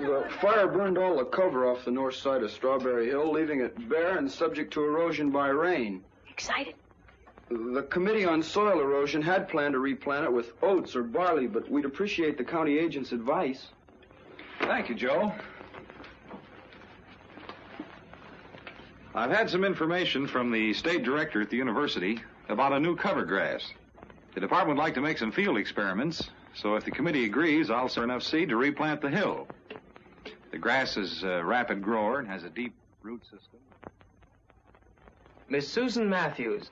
The fire burned all the cover off the north side of Strawberry Hill, leaving it bare and subject to erosion by rain. Excited? The Committee on Soil Erosion had planned to replant it with oats or barley, but we'd appreciate the county agent's advice. Thank you, Joe. I've had some information from the state director at the university about a new cover grass. The department would like to make some field experiments, so if the committee agrees, I'll send enough seed to replant the hill. The grass is a rapid grower and has a deep root system. Miss Susan Matthews.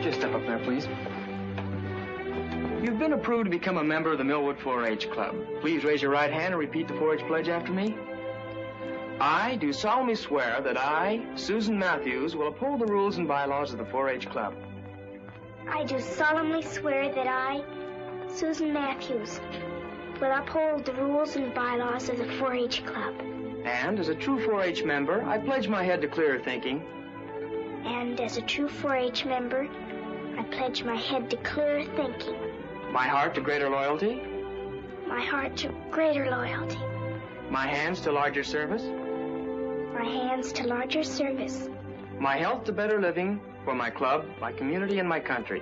Just step up there, please. You've been approved to become a member of the Millwood 4-H Club. Please raise your right hand and repeat the 4-H pledge after me. I do solemnly swear that I, Susan Matthews, will uphold the rules and bylaws of the 4-H Club. I do solemnly swear that I, Susan Matthews, will uphold the rules and bylaws of the 4-H Club. And as a true 4-H member, I pledge my head to clearer thinking. And as a true 4-H member, I pledge my head to clearer thinking. My heart to greater loyalty. My heart to greater loyalty. My hands to larger service. My hands to larger service. My health to better living for my club, my community, and my country.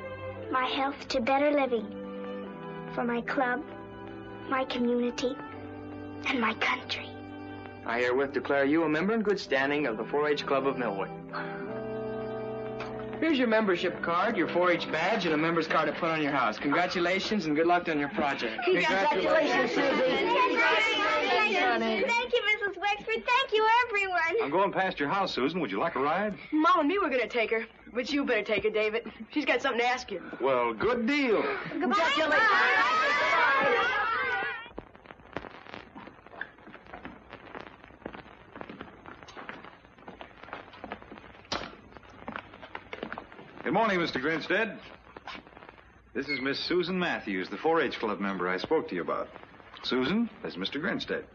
My health to better living for my club, my community, and my country. I herewith declare you a member in good standing of the 4-H Club of Millwood. Here's your membership card, your 4-H badge, and a member's card to put on your house. Congratulations and good luck on your project. Congratulations, Susie. Thank you, Mrs. Wexford. Thank you, everyone. I'm going past your house, Susan. Would you like a ride? Mom and me were going to take her, but you better take her, David. She's got something to ask you. Well, good deal. Goodbye. Good morning, Mr. Grinstead. This is Miss Susan Matthews, the 4-H Club member I spoke to you about. Susan, that's Mr. Grinstead.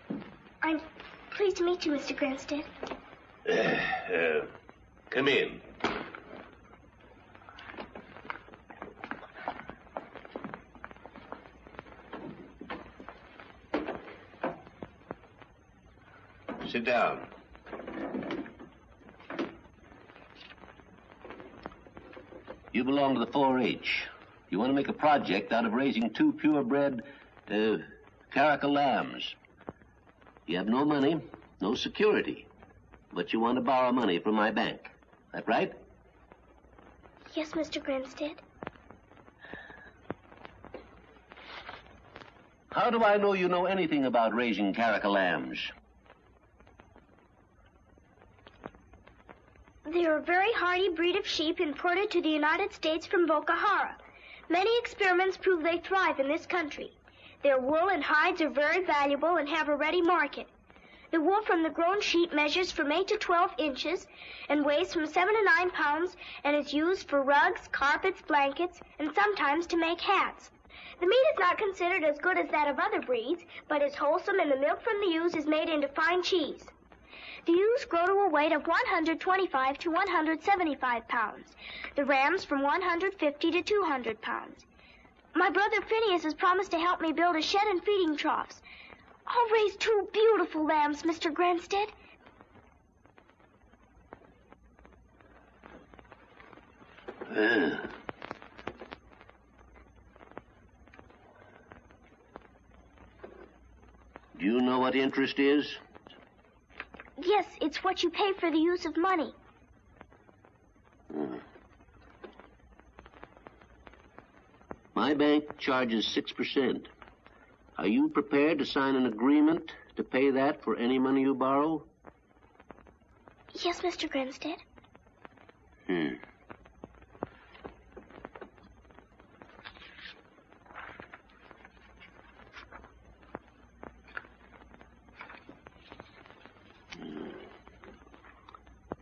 I'm pleased to meet you, Mr. Grinstead. Come in. Sit down. You belong to the 4-H. You want to make a project out of raising 2 purebred, Caracal lambs. You have no money, no security, but you want to borrow money from my bank. That right? Yes, Mr. Grinstead. How do I know you know anything about raising Caracal lambs? They are a very hardy breed of sheep imported to the United States from Bocahara. Many experiments prove they thrive in this country. Their wool and hides are very valuable and have a ready market. The wool from the grown sheep measures from 8 to 12 inches and weighs from 7 to 9 pounds and is used for rugs, carpets, blankets, and sometimes to make hats. The meat is not considered as good as that of other breeds, but is wholesome, and the milk from the ewes is made into fine cheese. The ewes grow to a weight of 125 to 175 pounds. The rams from 150 to 200 pounds. My brother Phineas has promised to help me build a shed and feeding troughs. I'll raise 2 beautiful lambs, Mr. Grinstead. Do you know what interest is? Yes, it's what you pay for the use of money. My bank charges 6%. Are you prepared to sign an agreement to pay that for any money you borrow? Yes, Mr. Grinstead.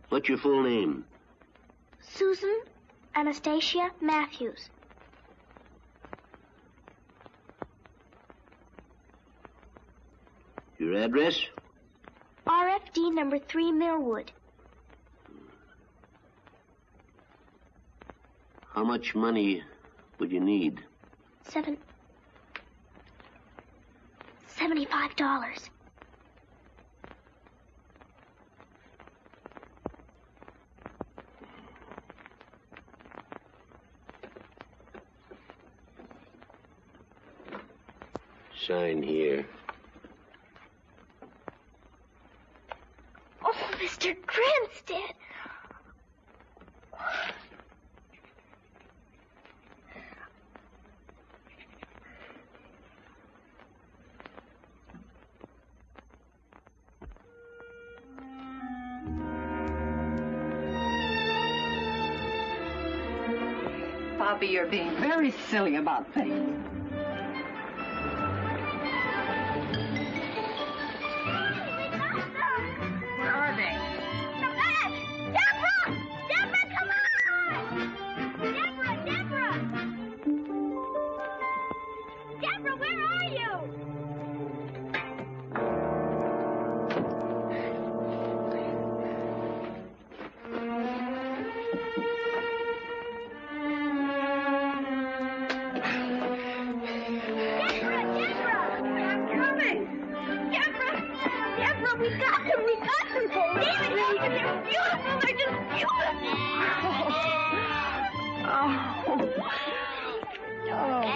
What's your full name? Susan Anastasia Matthews. Your address? RFD number 3 Millwood. How much money would you need? $75. Sign here. Oh, Mr. Grinstead. Bobby, you're being very silly about things. Where are they? Deborah! Deborah, come on! Deborah! Deborah, where are you?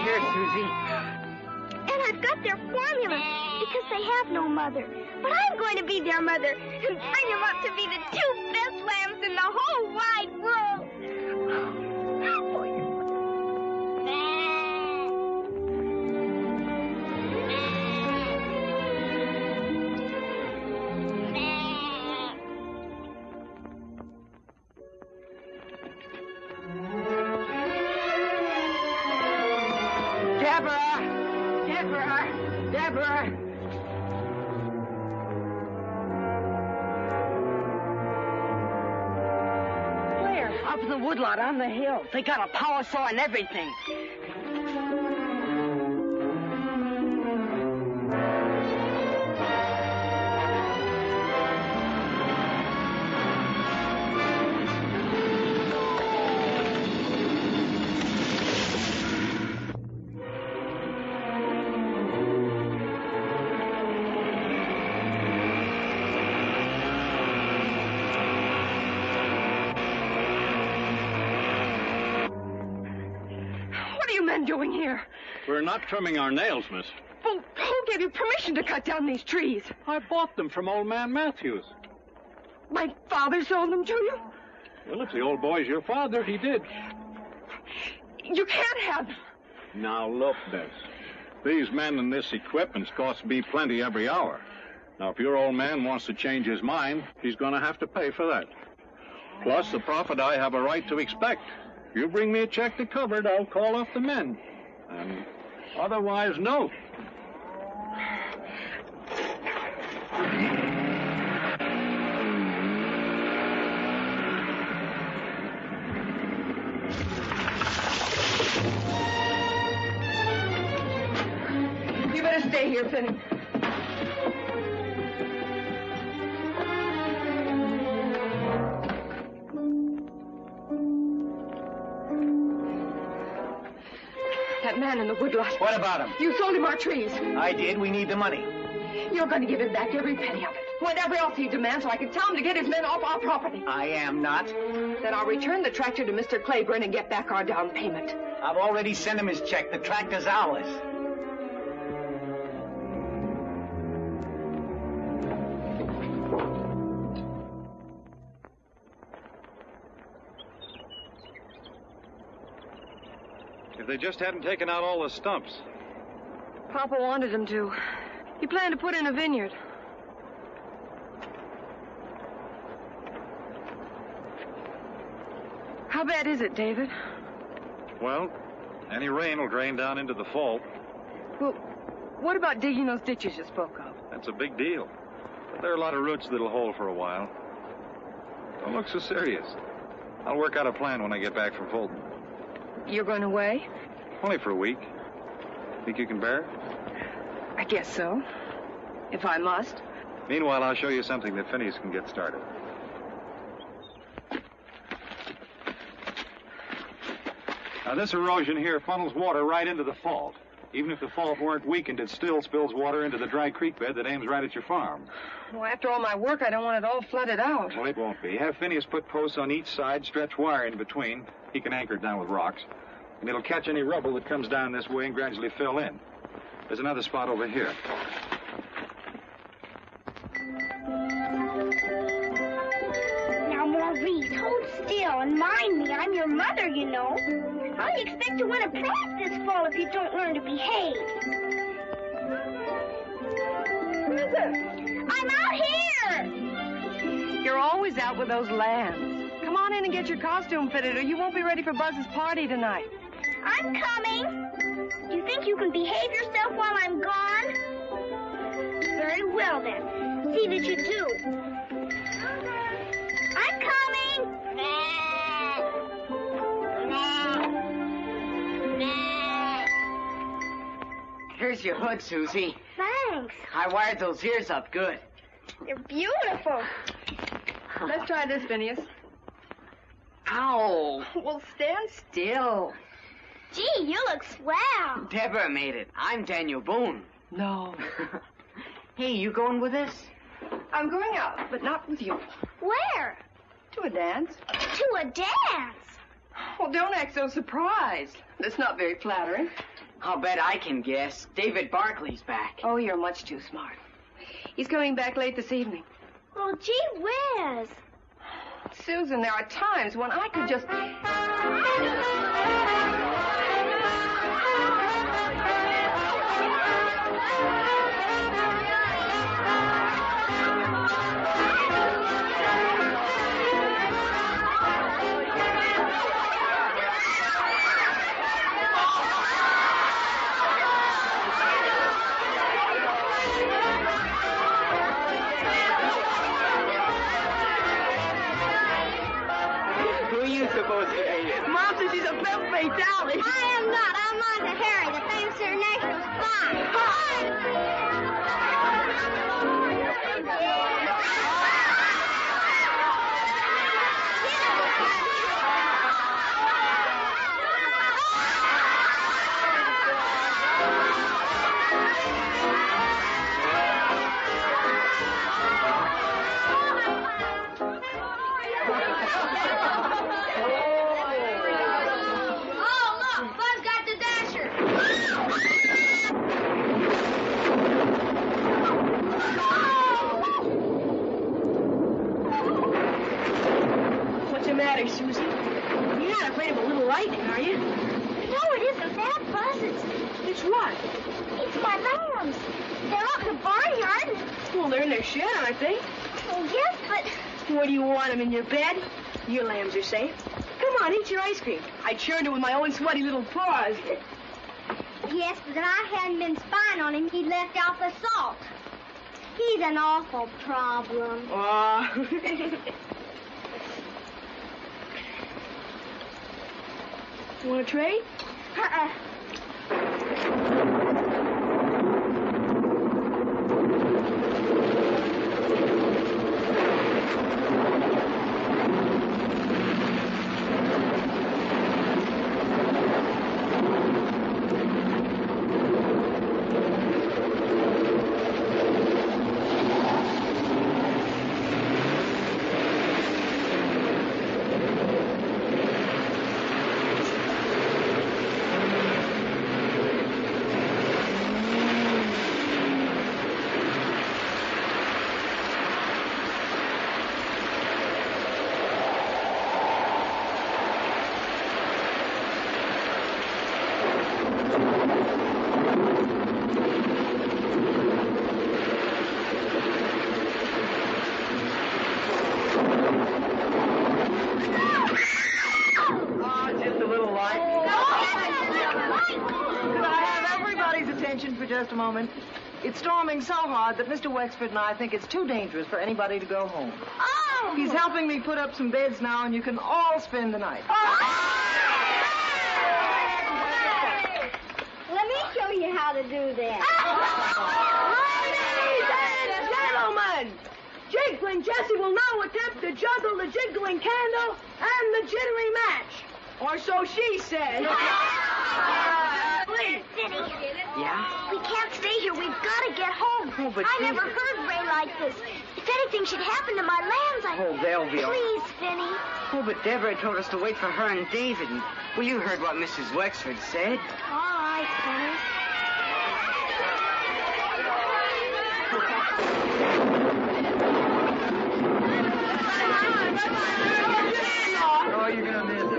Here, Susie. And I've got their formula because they have no mother. But I'm going to be their mother and bring them up to be the 2 best lambs in the whole wide world. Deborah! Where? Up in the woodlot on the hill. They got a power saw and everything. Doing here? We're not trimming our nails, miss. Well, who gave you permission to cut down these trees? I bought them from old man Matthews. My father sold them to you? Well, if the old boy's your father, he did. You can't have them. Now, look, Bess. These men and this equipment's cost me plenty every hour. Now, if your old man wants to change his mind, he's going to have to pay for that. Plus, the profit I have a right to expect. You bring me a check to cover it, I'll call off the men. And otherwise, no. You better stay here, Finney. That man in the woodlot. What about him? You sold him our trees. I did. We need the money. You're going to give him back every penny of it. Whatever else he demands, so I can tell him to get his men off our property. I am not. Then I'll return the tractor to Mr. Claiborne and get back our down payment. I've already sent him his check. The tractor's ours. If they just hadn't taken out all the stumps. Papa wanted him to. He planned to put in a vineyard. How bad is it, David? Well, any rain will drain down into the fault. Well, what about digging those ditches you spoke of? That's a big deal. But there are a lot of roots that'll hold for a while. Don't look so serious. I'll work out a plan when I get back from Fulton. You're going away? Only for a week. Think you can bear it? I guess so. If I must. Meanwhile, I'll show you something that Phineas can get started. Now, this erosion here funnels water right into the fault. Even if the fault weren't weakened, it still spills water into the dry creek bed that aims right at your farm. Well, after all my work, I don't want it all flooded out. Well, it won't be. Have Phineas put posts on each side, stretch wire in between. He can anchor it down with rocks. And it'll catch any rubble that comes down this way and gradually fill in. There's another spot over here. Now, Maurice, hold still and mind me. I'm your mother, you know. How do you expect to win a prize this fall if you don't learn to behave? Who is it? I'm out here! You're always out with those lambs. Come on in and get your costume fitted, or you won't be ready for Buzz's party tonight. I'm coming. Do you think you can behave yourself while I'm gone? Very well, then. See that you do. I'm coming. Here's your hood, Susie. Thanks. I wired those ears up good. They're beautiful. Let's try this, Phineas. Ow. Well, stand still. Gee, you look swell. Deborah made it. I'm Daniel Boone. No. Hey, you going with us? I'm going out, but not with you. Where? To a dance. To a dance? Well, don't act so surprised. That's not very flattering. I'll bet I can guess. David Barkley's back. Oh, you're much too smart. He's coming back late this evening. Well, gee whiz. Susan, there are times when I could just... Mom says she's a femme fatale. I am not. I'm on to Harry, the famous international Susie. You're not afraid of a little lightning, are you? No, it isn't that, Buzz. It's what? It's my lambs. They're up in the barnyard. Well, they're in their shed, aren't they? Well, yes, but... What, do you want them in your bed? Your lambs are safe. Come on, eat your ice cream. I churned it with my own sweaty little paws. Yes, but if I hadn't been spying on him, he'd left out the salt. He's an awful problem. Oh. You want to trade? Just a moment. It's storming so hard that Mr. Wexford and I think it's too dangerous for anybody to go home. Oh! He's helping me put up some beds now, and you can all spend the night. Let me show you how to do that. Ladies and gentlemen, Jiggling Jessie will now attempt to juggle the jiggling candle and the jittery match. Or so she said. Please, Vinny. Yeah? We can't stay here. We've got to get home. Oh, but I never heard Ray like this. If anything should happen to my lambs, Oh, they'll be all right. Please, Vinny. Oh, but Deborah told us to wait for her and David. And, well, you heard what Mrs. Wexford said. All right, Vinny. Oh, you're going to miss it.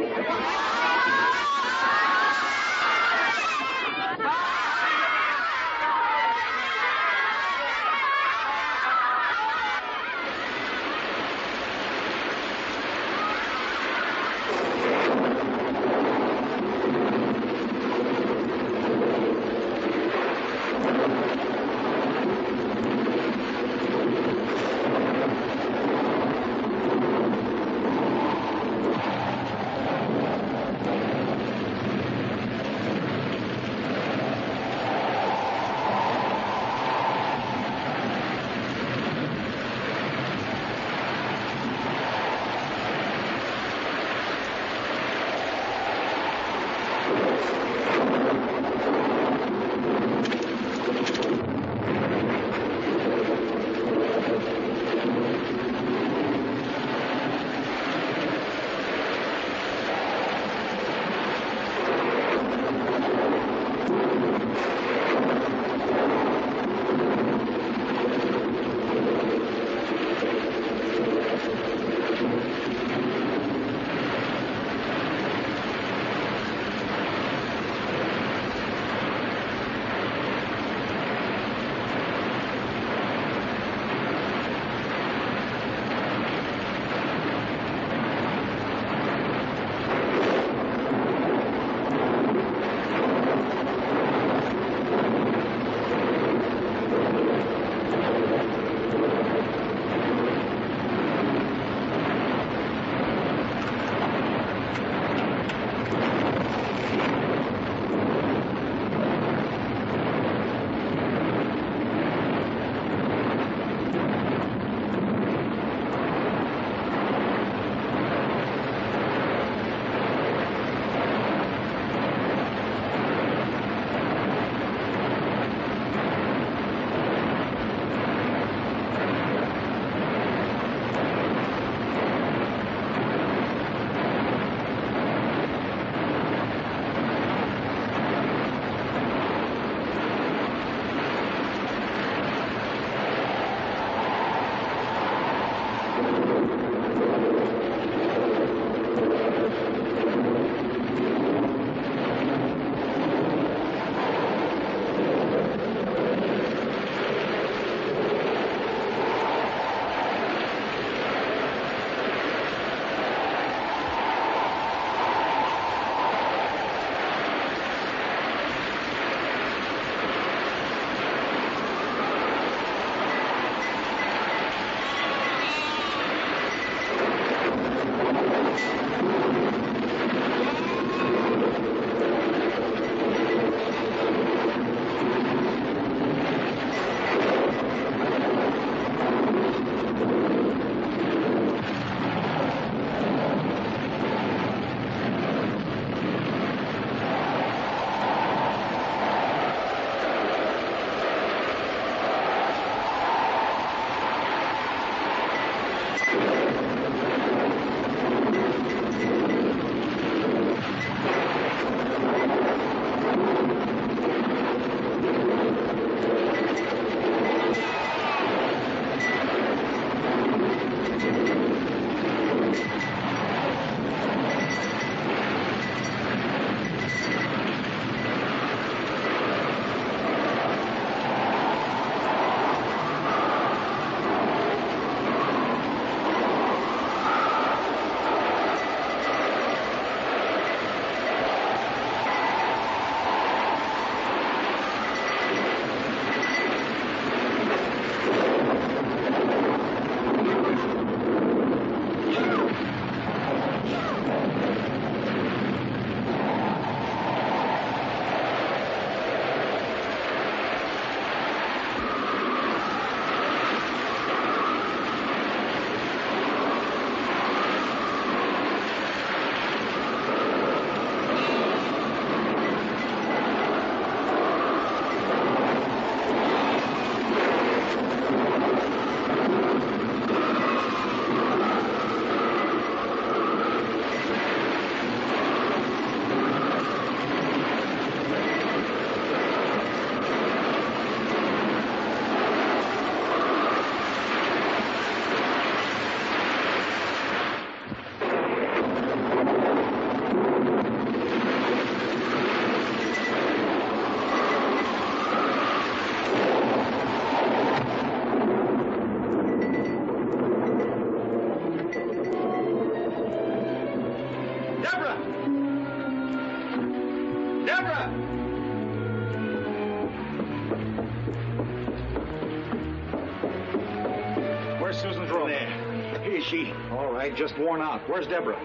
she... All right, just worn out. Where's Deborah?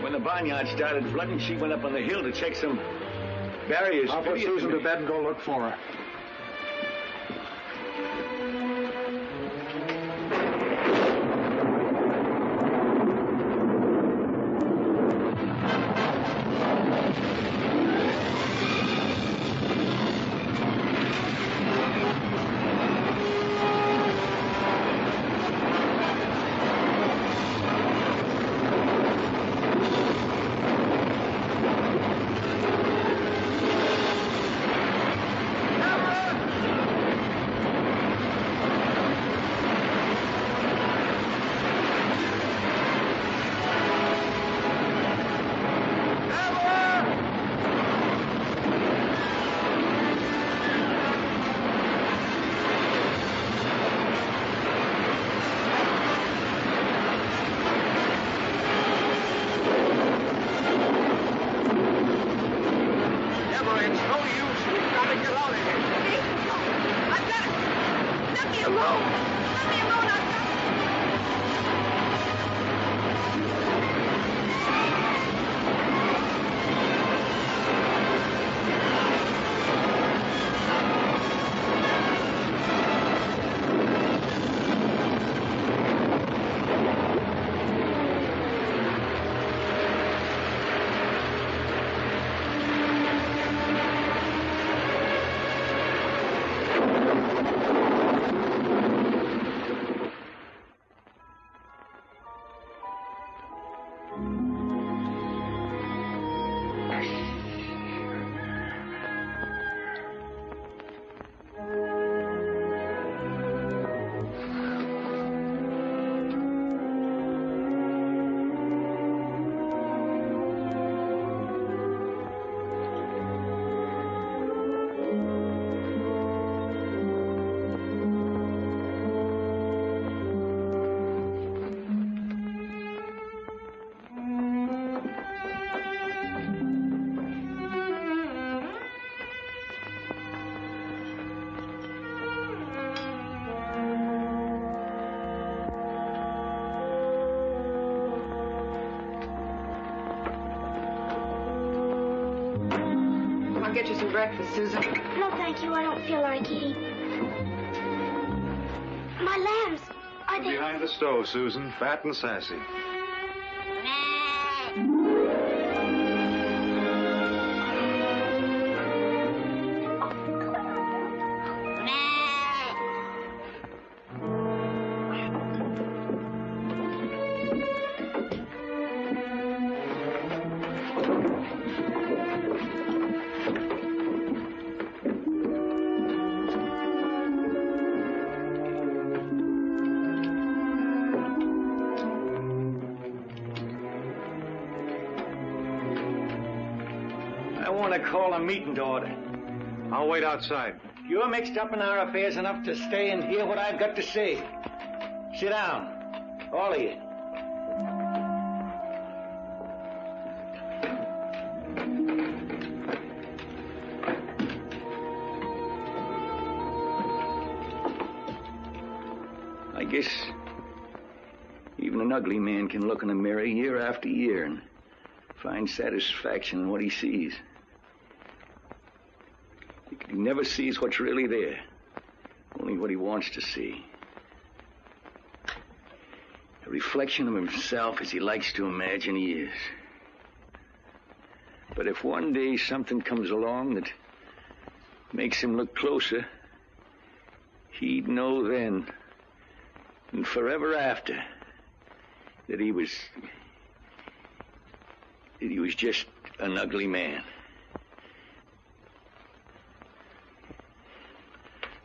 When the barnyard started flooding, she went up on the hill to check some barriers. I'll put Susan to bed and go look for her. I'll get you some breakfast, Susan. No, thank you. I don't feel like eating. My lambs, are they... Behind the stove, Susan, fat and sassy. Call a meeting to order. I'll wait outside. You're mixed up in our affairs enough to stay and hear what I've got to say. Sit down, all of you. I guess even an ugly man can look in a mirror year after year and find satisfaction in what he sees. He never sees what's really there, only what he wants to see. A reflection of himself as he likes to imagine he is. But if one day something comes along that makes him look closer, he'd know then and forever after that he was just an ugly man.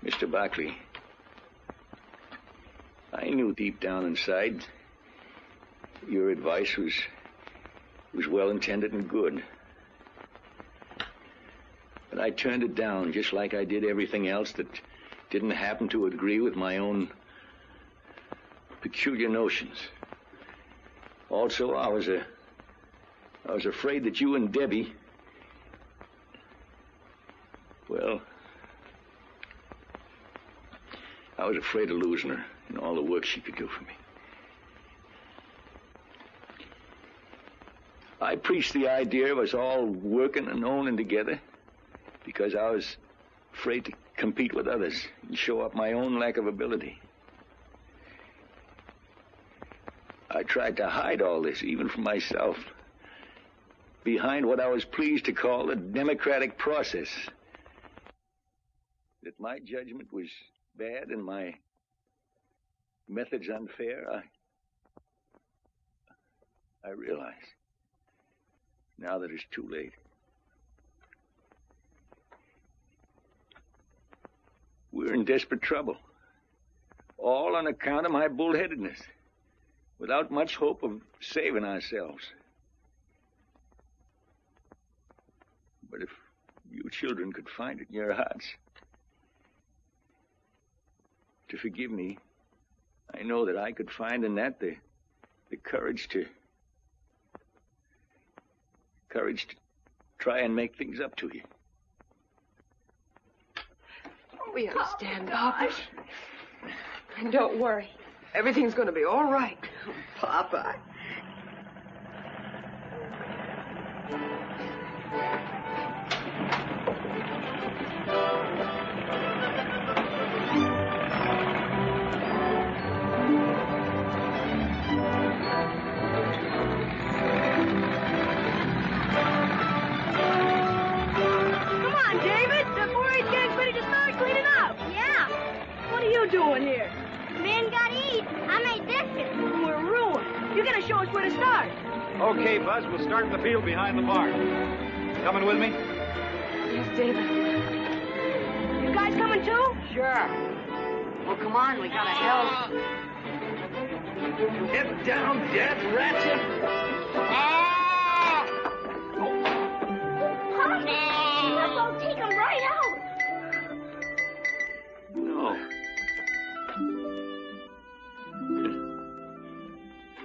Mr. Barkley, I knew deep down inside your advice was well-intended and good. But I turned it down just like I did everything else that didn't happen to agree with my own peculiar notions. Also, I was afraid that you and Debbie, well, I was afraid of losing her and all the work she could do for me. I preached the idea of us all working and owning together because I was afraid to compete with others and show up my own lack of ability. I tried to hide all this, even from myself, behind what I was pleased to call the democratic process. That my judgment was bad and my methods unfair, I realize now that it's too late. We're in desperate trouble, all on account of my bullheadedness, without much hope of saving ourselves. But if you children could find it in your hearts to forgive me, I know that I could find in that the courage to try and make things up to you. We understand, Papa. And don't worry. Everything's going to be all right. Papa. Doing here? Men gotta eat. I made biscuits. We're ruined. You gotta show us where to start. Okay, Buzz, we'll start in the field behind the barn. Coming with me? Yes, David. You guys coming too? Sure. Well, come on, we gotta help. Get down, dead ratchet! I'll take them right out. No.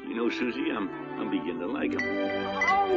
You know, Susie, I'm beginning to like him. Oh,